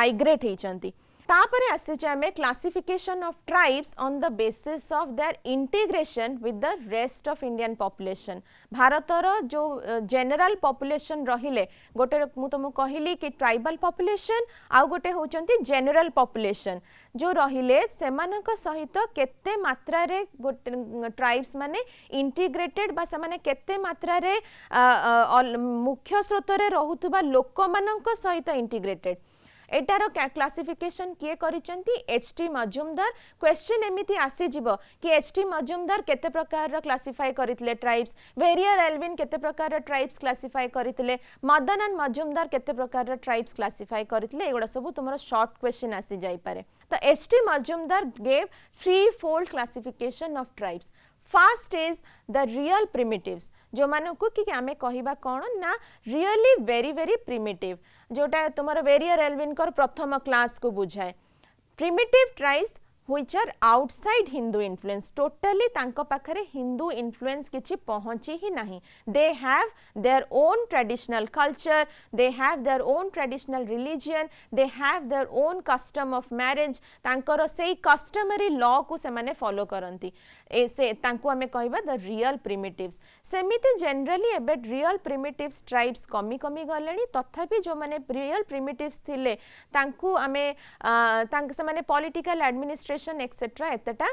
migrate heichanti. तापरे आसीचे आमे classification of tribes on the basis of their integration with the rest of Indian population. भारतर जो जनरल पॉपुलेशन रहिले गोटे मु तुमको कहली कि ट्राइबल पॉपुलेशन आउ गोटे होचंती जनरल पॉपुलेशन जो रहिले सेमानक सहित केते मात्रा रे ट्राइब्स माने इंटीग्रेटेड बा सेमाने केते मात्रा रे मुख्य स्रोत रे रहुतबा लोक मानक सहित इंटीग्रेटेड. एटार क्लासिफिकेशन किए करिसेंती एच.टी. मजुमदार. क्वेश्चन एमिति आसी जिवो कि एच.टी. मजुमदार केते प्रकार रो क्लासिफाई करितले ट्राइब्स, वेरियर एल्विन केते प्रकार रो ट्राइब्स क्लासिफाई करितले, मदनन मजुमदार केते प्रकार रो ट्राइब्स क्लासिफाई करितले. एगुडा सब तुमरो शॉर्ट क्वेश्चन आसी जाई पारे. तो H T. Majumdar gave three fold classification of tribes. First is the real primitives जो मानकु कि आमे कहिबा कोन ना रियली वेरी वेरी प्रिमिटिव जोटा तुमरो वेरियर एल्विन कर प्रथम क्लास को बुझाए. Primitive tribes which are outside Hindu influence, totally तांको पाखरे Hindu influence किछि पहुंची ही नहीं. They have their own traditional culture, they have their own traditional religion, they have their own custom of marriage. तांकर सेई customary law को से माने follow करंती. ए से तांको हमें कहबा the real primitives. सेमिति generally एबे real primitives tribes कमी कमी गलेनी. तथापि जो माने real primitives थिले तांको हमें तांक से माने political administration एक्सेट्रा एतटा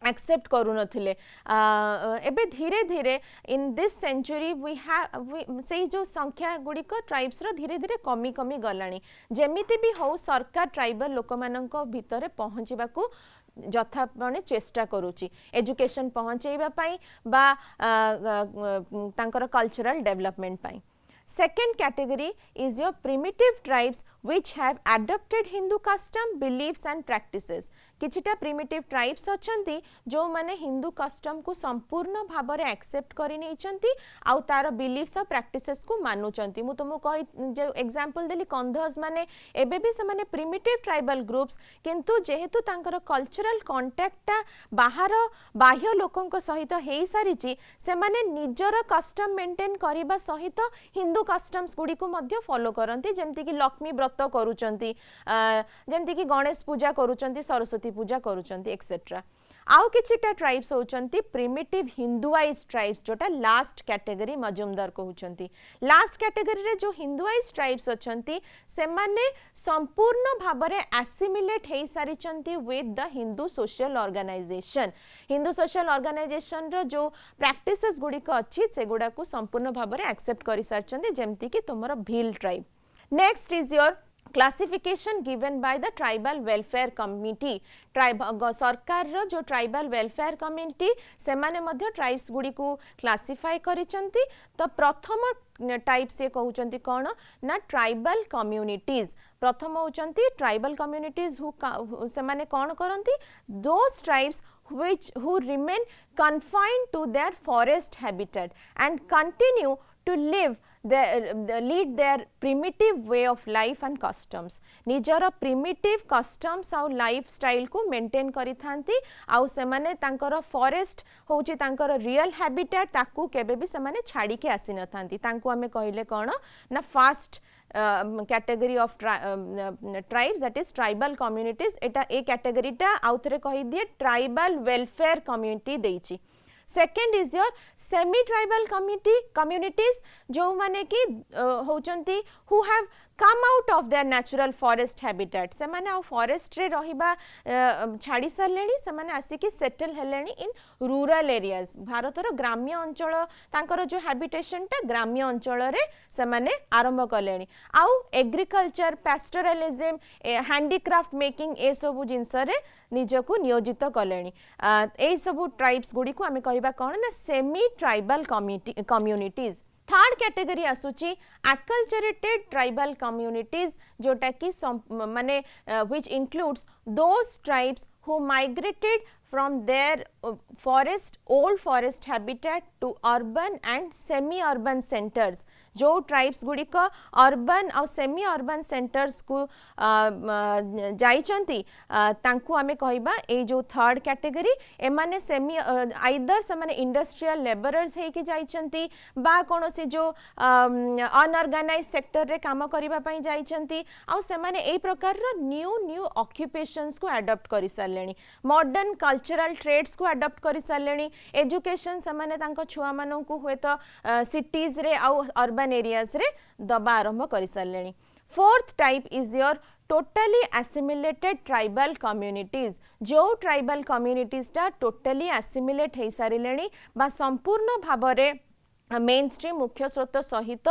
एक्सेप्ट करू नथिले. एबे धीरे धीरे in this century we have से जो संख्या गुडी को ट्राइब्स रो धीरे धीरे कमी कमी गलानी. जेमिति भी हो सरकार ट्राइबल लोक मानक भितरे पहुंचीबा को जथापणे चेष्टा करूची एजुकेशन पहुंचेबा पई बा तांकर कल्चरल डेवलपमेंट पई. Second category is your primitive tribes which have adopted Hindu custom, beliefs and practices. किछिटा primitive tribes अछंती जो माने हिंदू कस्टम को संपूर्ण भाबरे एक्सेप्ट करि नैचंती आउ तार बिलीफ्स और प्रैक्टिसेस को मानुचंती. मु तुमको कहि जे एग्जांपल देली कंधस माने एबे भी से माने प्रिमिटिव ट्राइबल ग्रुप्स किंतु जेहेतु तांकर कल्चरल कांटेक्टटा बाहर बाह्य लोकंक सहित हेई सारिची से माने निजर कस्टम मेंटेन करिबा सहित हिंदू कस्टम्स गुडी को मध्य फॉलो करंती. जेमति कि लक्ष्मी व्रत करूचंती, जेमति कि गणेश पूजा करूचंती, सरस्वती पूजा करूचंती एक्सेट्रा. आउ किछिटा ट्राइब्स होचंती प्रिमिटिव हिंदुआइज ट्राइब्स जोटा लास्ट कैटेगरी मजुमदार कहउचंती. लास्ट कैटेगरी रे जो हिंदुआइज ट्राइब्स अछंती से माने संपूर्ण भाबरे एसिमिलेट हेई सारिचंती with the Hindu social organisation. Hindu social organisation रो जो प्रैक्टिसेस गुडी को अछि से गुडा को संपूर्ण भाबरे एक्सेप्ट करि सारचंती जेमति कि तमरो Bhil tribe. Next is your classification given by the tribal welfare committee. Tribe सरकार रो जो ट्राइबल वेलफेयर कमिटी से माने मध्य ट्राइब्स गुडी को क्लासिफाई करिचंती. तो प्रथम टाइप से कहउचंती कोन ना ट्राइबल कम्युनिटीज. प्रथम होचंती ट्राइबल कम्युनिटीज हु से माने कोन करंती दोस tribes who remain confined to their forest habitat and continue to lead their primitive way of life and customs. निजर primitive customs आउ lifestyle को maintain करि थांती आउ से माने तांकर forest होची तांकर real habitat ताकू केबे भी से माने छाड़ी के आसी न थांती. तांको हमें कहिले कोन ना first category of tribes, that is tribal communities. Etah A category टा आउथरे कहि दिए ट्राइबल वेलफेयर कम्युनिटी देइची. Second is your semi tribal communities जो माने कि होचंती who have come out of their natural forest habitat. से माने आ फॉरेस्ट रे रहिबा छाड़ी सरलेनी से माने आसी कि सेटल हेलेनी इन रूरल एरियाज. भारतर ग्राम्य अंचल तांकर जो हैबिटेशन टा ग्राम्य अंचल रे से माने आरंभ करलेनी. आउ agriculture, pastoralism, handicraft making a सब जिंस रे निजको नियोजित कलेनी. ए सब ट्राइब्स गुडी को हमें कहबा कोन ना semi tribal communities. Third category आसुची acculturated tribal communities जोटा कि माने which includes those tribes who migrated from their old forest habitat to urban and semi urban centers. जो ट्राइब्स गुड़िक अर्बन और सेमी अर्बन सेंटर्स को जाइचंती तांकु आमे कहबा ए जो थर्ड कैटेगरी एमाने सेमी आइदर से माने इंडस्ट्रियल लेबरर्स हे कि जाइचंती बा कोनोसी जो अनऑर्गेनाइज सेक्टर रे काम करिबा पई जाइचंती आ से माने ए प्रकार रो न्यू ऑक्युपेशंस को अडॉप्ट करि सारलेनी मॉडर्न कल्चरल ट्रेड्स को अडॉप्ट करि सारलेनी एजुकेशन से माने तांको छुआ मानन को होय तो सिटीज रे आ अर्बन एरियाज रे दबा आरंभ करि सारलेनी fourth type is your totally assimilated tribal communities जो tribal communities टा totally assimilate हे सारिलेनी बा संपूर्ण भाबरे मेन स्ट्रीम मुख्य स्रोत सहित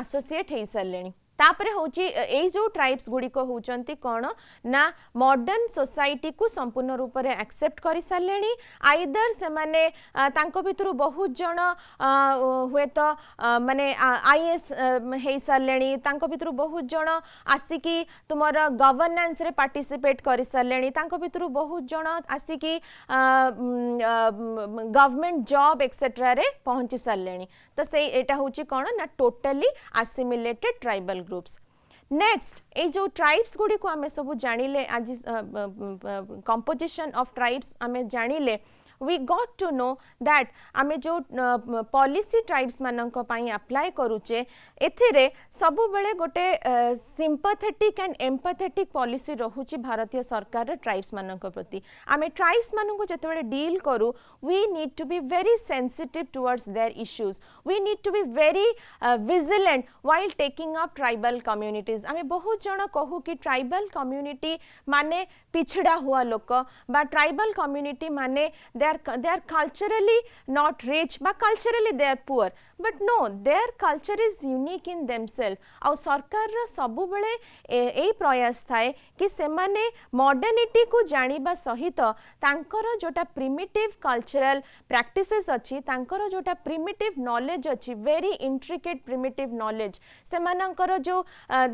एसोसिएट हे सारलेनी तापरे होची ए जो ट्राइब्स गुड़िक होचंती कौन ना मॉडर्न सोसाइटी को संपूर्ण रूप से एक्सेप्ट करि सारलेनी आइदर से माने तांको भितरु बहुत जन हुए तो माने आईएएस हे सारलेनी तांको भितरु बहुत जन आसिकी तुमर गवर्नेंस रे पार्टिसिपेट करि सारलेनी तांको भितरु बहुत जन आसिकी गवर्नमेंट जॉब एक्सेट्रा रे पहुंची सारलेनी तो से एटा होची कौन ना totally assimilated tribal groups next ए जो ट्राइब्स गुडी को आमे सब जानिले आज कंपोजिशन ऑफ ट्राइब्स आमे जानिले we got to know that आमे जो पॉलिसी ट्राइब्स मानक पई अप्लाई करूचे एथिरे सबु बेले गोटे सिंपैथेटिक एंड एम्पैथेटिक पॉलिसी रहुची भारतीय सरकार रे ट्राइब्स मानक प्रति आमे ट्राइब्स मानक जते बेले डील करू we need to be very sensitive towards their issues we need to be very vigilant while taking up tribal communities आमे बहुत जण कहू कि ट्राइबल कम्युनिटी माने पिछड़ा हुआ लोक बा ट्राइबल कम्युनिटी माने they are culturally not rich but culturally they are poor but no their culture is unique in themselves आउ सरकार रा सबु बेले ए प्रयास थाए कि से माने मॉडर्निटी को जानिबा सहित तांकर जोटा प्रिमिटिव कल्चरल प्रैक्टिसेस अछि तांकर जोटा प्रिमिटिव नॉलेज अछि वेरी इंट्रिकेट प्रिमिटिव नॉलेज से मानकर जो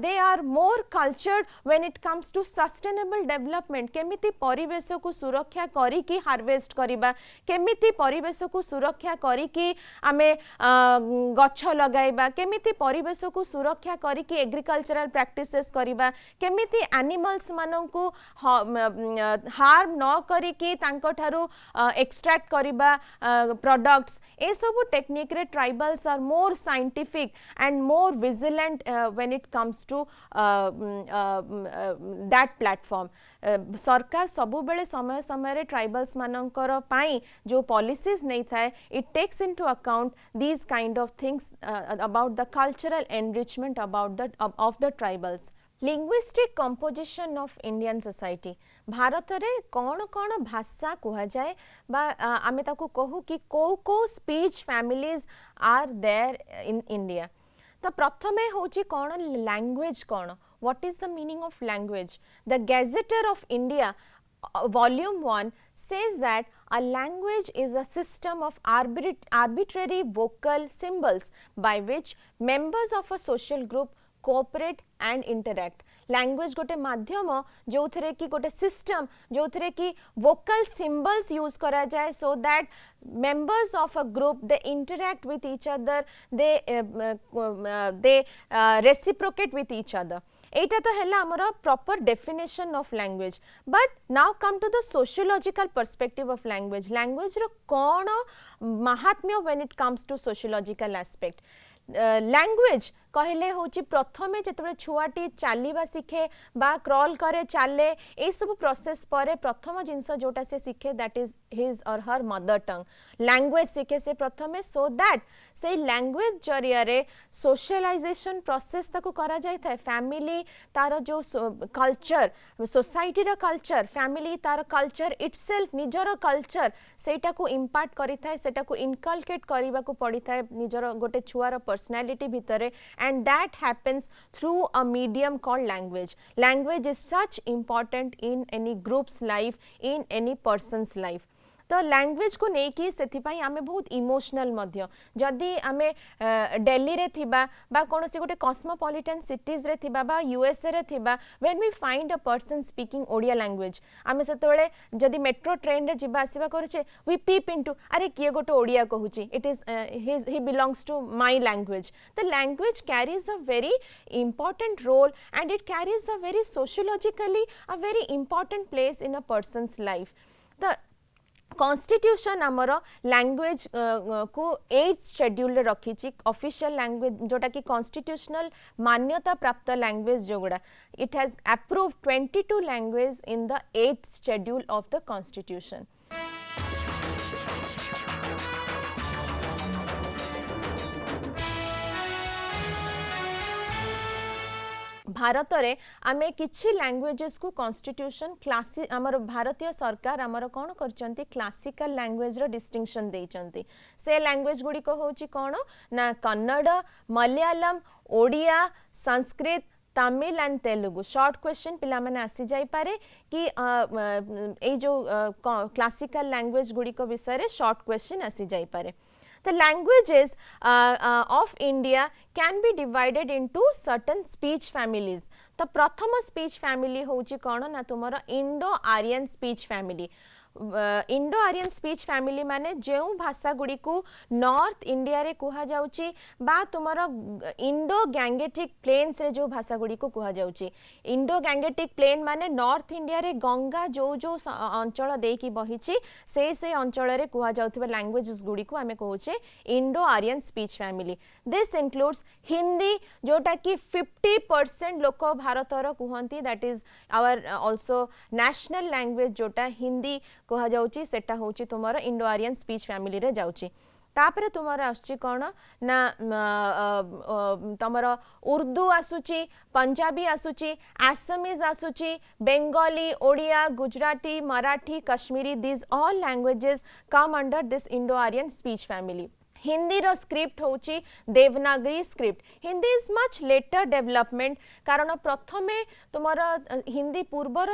they are more cultured when it comes to sustainable development केमिति परिवेश को सुरक्षा करी कि हार्वेस्ट करिबा केमिति परिवेश को सुरक्षा करी कि आमे गछ लगाइबा केमिति परिवेश को सुरक्षा करी कि एग्रीकल्चरल प्रैक्टिसेस करिबा केमिति एनिमल्स माननकु हार्म न करी कि तांको थारु एक्सट्रैक्ट करिबा प्रोडक्ट्स ए सब टेक्निक रे tribals are more scientific and more vigilant when it comes to that platform सरकार सबु बेले समय समय रे ट्राइबल्स मानकर पाई जो पॉलिसीज नहीं थाए it takes into account these kind of things about the cultural enrichment about the of the tribals linguistic composition of Indian society Bharat रे कौन कौन भाषा कहा जाए बा आमे ताको कहू कि को speech families are there in India तो प्रथमे होची कौन लैंग्वेज कौन what is the meaning of language the gazetteer of india volume 1 says that a language is a system of arbitrary vocal symbols by which members of a social group cooperate and interact language गोटे माध्यम जो थरे कि गोटे सिस्टम जो थरे कि वोकल सिंबल्स यूज करा जाए so that members of a group they interact with each other they reciprocate with each other एटा तो हैला हमरो proper definition of language but now come to the sociological perspective of language language रो कोन महात्म्य when it comes to sociological aspect language कहले होची प्रथमे जेतबे छुआटी चालीबा सिखे बा क्रॉल करे चाले ए सब प्रोसेस परे प्रथम जिंस जोटा से सिखे दैट इज हिज और हर मदर टंग लैंग्वेज सिखे से प्रथमे सो दैट से लैंग्वेज जरिया रे सोशलाइजेशन प्रोसेस ताको करा जाय था फैमिली तार जो कल्चर सोसाइटी रा कल्चर फैमिली तार कल्चर इटसेल्फ निजर कल्चर सेटा को इंपैक्ट करि थाए सेटा को इनकलकेट करिबा को पड़ी थाए निजर गोटे छुआर पर्सनालिटी भितरे and that happens through a medium called language. Language is such important in any group's life, in any person's life. तो लैंग्वेज को लेकिन से आम बहुत इमोशनल जदि आम दिल्ली रे थिबा बा कौन सी गोटे कस्मोपॉलिटन सिटीज रे थिबा बा यूएसए रे थिबा when we find a person speaking Odia language आम से जदि मेट्रो ट्रेन रे जिबा आसीबा करूचे वी पीप इनटू अरे किए गोटे ओडिया कहूची it is he belongs to my language the language carries a very important role and it carries a very sociologically a very important place in a person's life. The constitution आमर लैंग्वेज को 8th शेड्यूल रे रखी ऑफिशियल लैंग्वेज जोटा कि कॉन्स्टिट्यूशनल मान्यता प्राप्त लैंग्वेज जोगुड़ा it has approved 22 language in the 8th schedule of the constitution. Bharat रे आमे किछि लैंग्वेजेस को कॉन्स्टिट्यूशन क्लासी आमर भारतीय सरकार आमर कौन करचंती क्लासिकल लैंग्वेज रो डिस्टिंक्शन देइचंती. से लैंग्वेज गुडी को होची कौन ना Kannada, Malayalam, Odia, Sanskrit, Tamil and Telugu. Short question पिला माने आसी जाई पारे कि ए जो क्लासिकल लैंग्वेज गुडी को विषय रे शॉर्ट क्वेश्चन आसी जाई पारे. The languages of India can be divided into certain speech families. तो प्रथम speech family होची कौन ना तुम्हारा Indo-Aryan speech family. Indo Aryan speech family माने जो भाषा गुड़ी को नॉर्थ इंडिया रे कुहा जाउची बा तुमरो इंडो गैंगेटिक प्लेन्स रे जो भाषा गुड़ी को कुहा जाउची. इंडो गैंगेटिक प्लेन माने नॉर्थ इंडिया रे गंगा जो जो अंचल दे की बहिची से अंचल रे कुहा जाउथिबा लैंग्वेजेस गुड़ी को हमें कहूचे Indo Aryan speech family. This includes Hindi जोटा कि 50% लोक भारतर कुहंती that is our also national language जोटा हिंदी कहा जाउची सेटा होची तुमरो इंडो आरियन स्पीच फैमिली रे जाउची. तापरे तुमरो आसची कोन ना तुमरो उर्दू आसुची, पंजाबी आसुची, आसामीज आसुची, Bengali, Odia, Gujarati, Marathi, Kashmiri. these all languages come under this Indo Aryan speech family. Hindi रो स्क्रिप्ट होची Devanagari script. Hindi is much later development कारण प्रथमे तुमर हिंदी पूर्वर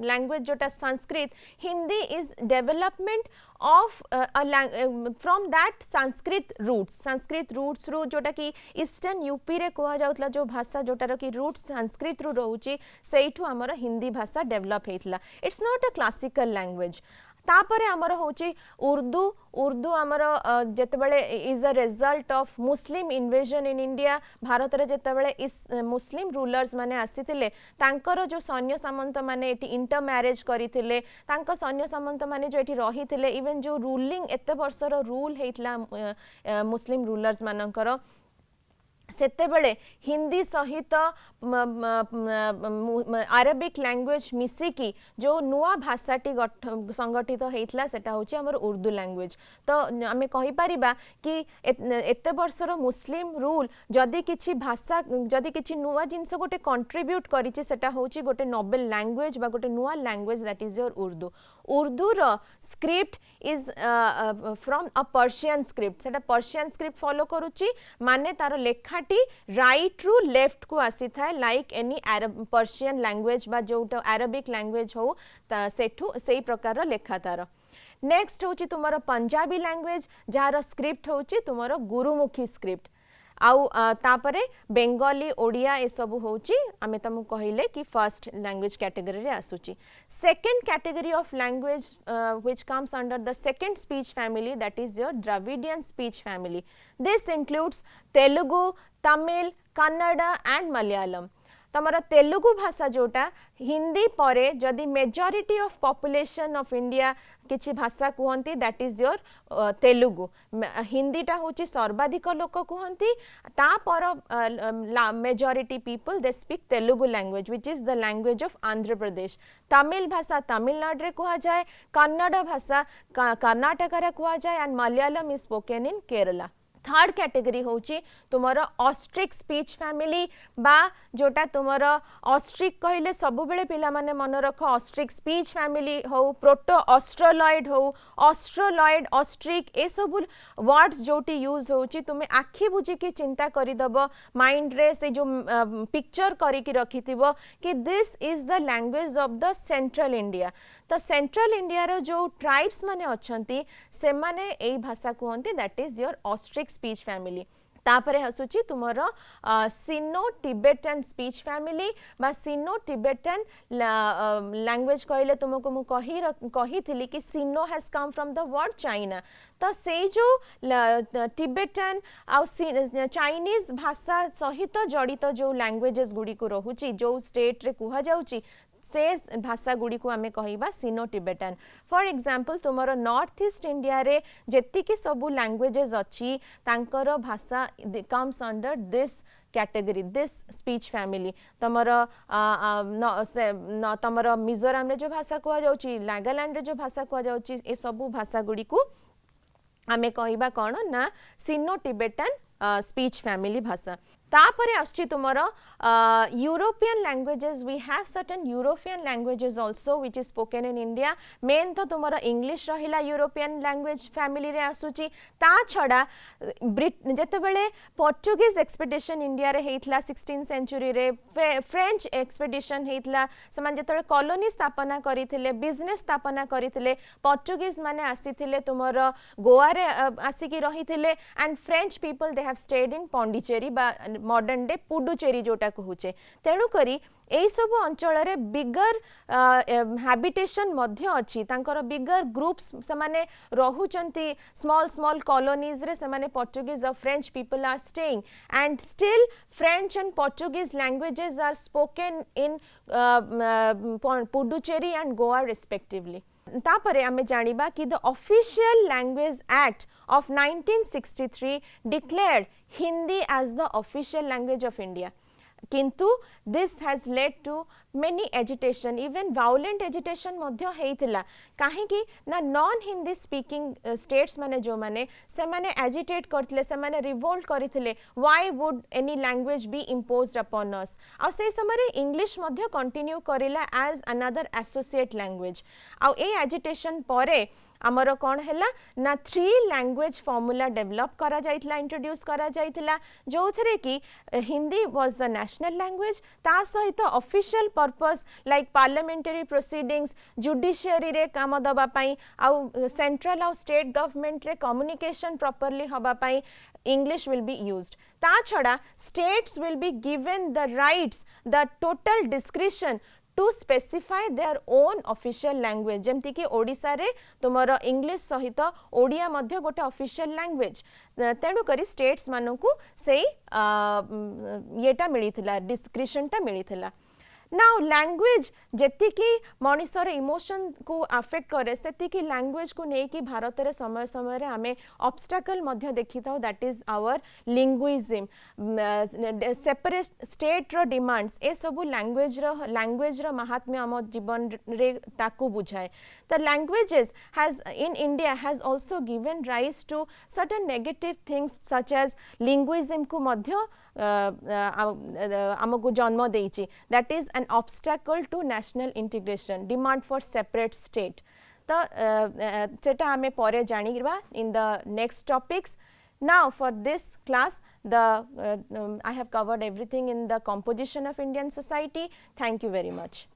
लैंग्वेज जोटा Sanskrit Hindi is development of from that Sanskrit roots रू जोटा कि ईस्टर्न यूपी रे कहा जाउतला जो भाषा जोटार कि रूट्स संस्कृत रू रहउची सेइठू हमर हिंदी भाषा डेवलप हेतला. It's not a classical language. तापरे आमर होची उर्दू आमर जेतेबेले is a result of Muslim invasion in India. Bharat रे जेतेबेले इस मुस्लिम रूलर्स माने आसीथिले तांकर जो सैन्य सामंत माने एटी इंटर मैरिज करिथिले तांका सैन्य सामंत माने जो एटी रहिथिले इवन जो रूलिंग एते वर्षर रूल हेतला मुस्लिम रूलर्स मानकर सेतेबेले हिंदी सहित अरेबिक लैंग्वेज मिसिकी जो नुआ भाषाटी संगठित होइतला सेटा होची हमर उर्दू लैंग्वेज. तो आमे कहि परिबा कि एते वर्षर मुस्लिम रूल जदि किछि भाषा जदि किछि नुआ जिंस गोटे कंट्रीब्यूट करिछि सेटा होची गोटे नोबेल लैंग्वेज बा गोटे नुआ language that is your Urdu. Urdu रो script is from a Persian script. सेटा पर्शियन स्क्रिप्ट फॉलो करूची माने तार लेखा राइट रु लेफ्ट को आसी थाए लाइक एनी पर्शियन लैंग्वेज बा जो अरेबिक लैंग्वेज हो सेठू सेई प्रकार लेखा तार. नेक्स्ट होची तुमरो पंजाबी लैंग्वेज जार स्क्रिप्ट होची तुमरो गुरुमुखी स्क्रिप्ट. आउ तापरे बेंगली ओडिया ए सब होची आमे तमु कहिले कि फर्स्ट लैंग्वेज कैटेगरी रे आसुची. Second category of language which comes under the second speech family that is your Dravidian speech family. This includes Telugu, Tamil, Kannada and Malayalam. तमरा तेलुगु भाषा जोटा हिंदी परे जदि majority of population of India किछि भाषा कहंती दैट इज योर तेलुगु. हिंदीटा होची सर्वाधिक लोक कहंती ता पर majority people they speak Telugu language which is the language of Andhra Pradesh. Tamil भाषा तमिलनाडु रे कहा जाए, कन्नड़ भाषा कर्नाटक रे कहा जाए and Malayalam is spoken in Kerala. Third category होची तुमरो ऑस्ट्रिक स्पीच फैमिली बा जोटा तुमरो ऑस्ट्रिक कहले सब बेले पिला माने मन रख ऑस्ट्रिक स्पीच फैमिली हो, प्रोटो ऑस्ट्रोलॉइड हो, ऑस्ट्रोलॉइड, ऑस्ट्रिक ए सब वर्ड्स जोटी यूज होची तुमे आखि बुझी की चिंता करि दबो माइंड रे से जो पिक्चर करी की रखिथिबो कि this is the language of the central India. तो सेंट्रल इंडिया रो जो ट्राइब्स माने अछंती से माने एई भाषा कहंती that is your Austric speech family तापरे हसुची तुमरो सिनो टिबेटन स्पीच फैमिली बा सिनो टिबेटन लैंग्वेज कहले तुमको मु कही थिली कि Sino has come from the word China तो से जो टिबेटन आ चाइनीज भाषा सहित जड़ित जो लैंग्वेजेस गुडी को रहुची जो स्टेट रे कुहा जाउची से भाषा गुड़ी को आमे कहिबा सिनो टिबेटन फॉर एग्जांपल तुमरो नॉर्थ ईस्ट इंडिया रे जेति कि सबु लैंग्वेजेस अछि तांकर भाषा comes under this category this speech family तमरो तमरो मिजोरम रे जो भाषा को जाउची नागालैंड रे जो भाषा को जाउची ए सबु भाषा गुड़ी को आमे कहिबा कोन ना सिनो टिबेटन स्पीच फैमिली भाषा तापरे आछि तुमरो European languages we have certain European languages also which is spoken in India main तो तुमरो इंग्लिश रहिला यूरोपियन लैंग्वेज फैमिली रे आसुची ता छडा जते बेले पोर्तुगीज एक्सपेडिशन इंडिया रे हेइतला 16th सेंचुरी रे फ्रेंच एक्सपेडिशन हेइतला समान जते कॉलोनी स्थापना करिथिले बिजनेस स्थापना करिथिले पोर्तुगीज माने आसीथिले तुमरो गोवा रे आसी की रहिथिले and French people they have stayed in Pondicherry बा मॉडर्न डे पुडुचेरी जोटा कहूचे तेणु करी एई सब अंचल रे बिगर हैबिटेशन मध्य अछि तांकर बिगर ग्रुप्स समाने रहुचंती स्मॉल स्मॉल कॉलोनीज रे समाने पोर्तुगीज और French people are staying and still French and Portuguese languages are spoken in Puducherry and Goa respectively तापरे आमे जानिबा कि the official language act of 1963 declared Hindi as the official language of India. किंतु this has led to many agitation even violent agitation मध्य हेइथिला काहे कि ना नॉन हिंदी स्पीकिंग स्टेट्स माने जो माने से माने एजिटेट करथिले से माने रिवोल्ट करिथिले why would any language be imposed upon us आ से समय इंग्लिश मध्य कंटिन्यू करिला as another associate language आ ए एजिटेशन परे आमर कौन हैला ना 3 लैंग्वेज फॉर्मूला डेवलप करा जाइतला इंट्रोड्यूस करा जाइतला जो थरे कि Hindi was the national language ता सहित official purpose like parliamentary proceedings judiciary रे काम दबा पई आ सेंट्रल आ स्टेट गवर्नमेंट रे कम्युनिकेशन प्रॉपर्ली हबा पई इंग्लिश विल बी यूज्ड ता छड़ा states will be given the rights the total discretion to specify their own official language जेमति कि ओडिसा रे तुमरो इंग्लिश सहित ओडिया मध्य गोटे ऑफिशियल लैंग्वेज तेणु करी स्टेट्स मानू से येटा मिलिथिला डिस्क्रिप्शनटा मिलिथिला नाउ लैंग्वेज जेति कि मनुष्यर इमोशन को अफेक्ट करे सेति कि लैंग्वेज को नै कि भारत रे समय समय रे हमें ऑब्स्टेकल मध्य देखिताउ that is our linguism separate state रो डिमांड्स ए सब लैंग्वेज रो महात्म्य हम जीवन रे ताकू बुझाए the languages has in India has also given rise to certain negative things such as linguism को मध्य आमको जन्म देइछि दैट इज an obstacle to national integration demand for separate state तो सेटा हमें परे जानिबा in the next topics now for this class the I have covered everything in the composition of Indian society. Thank you very much.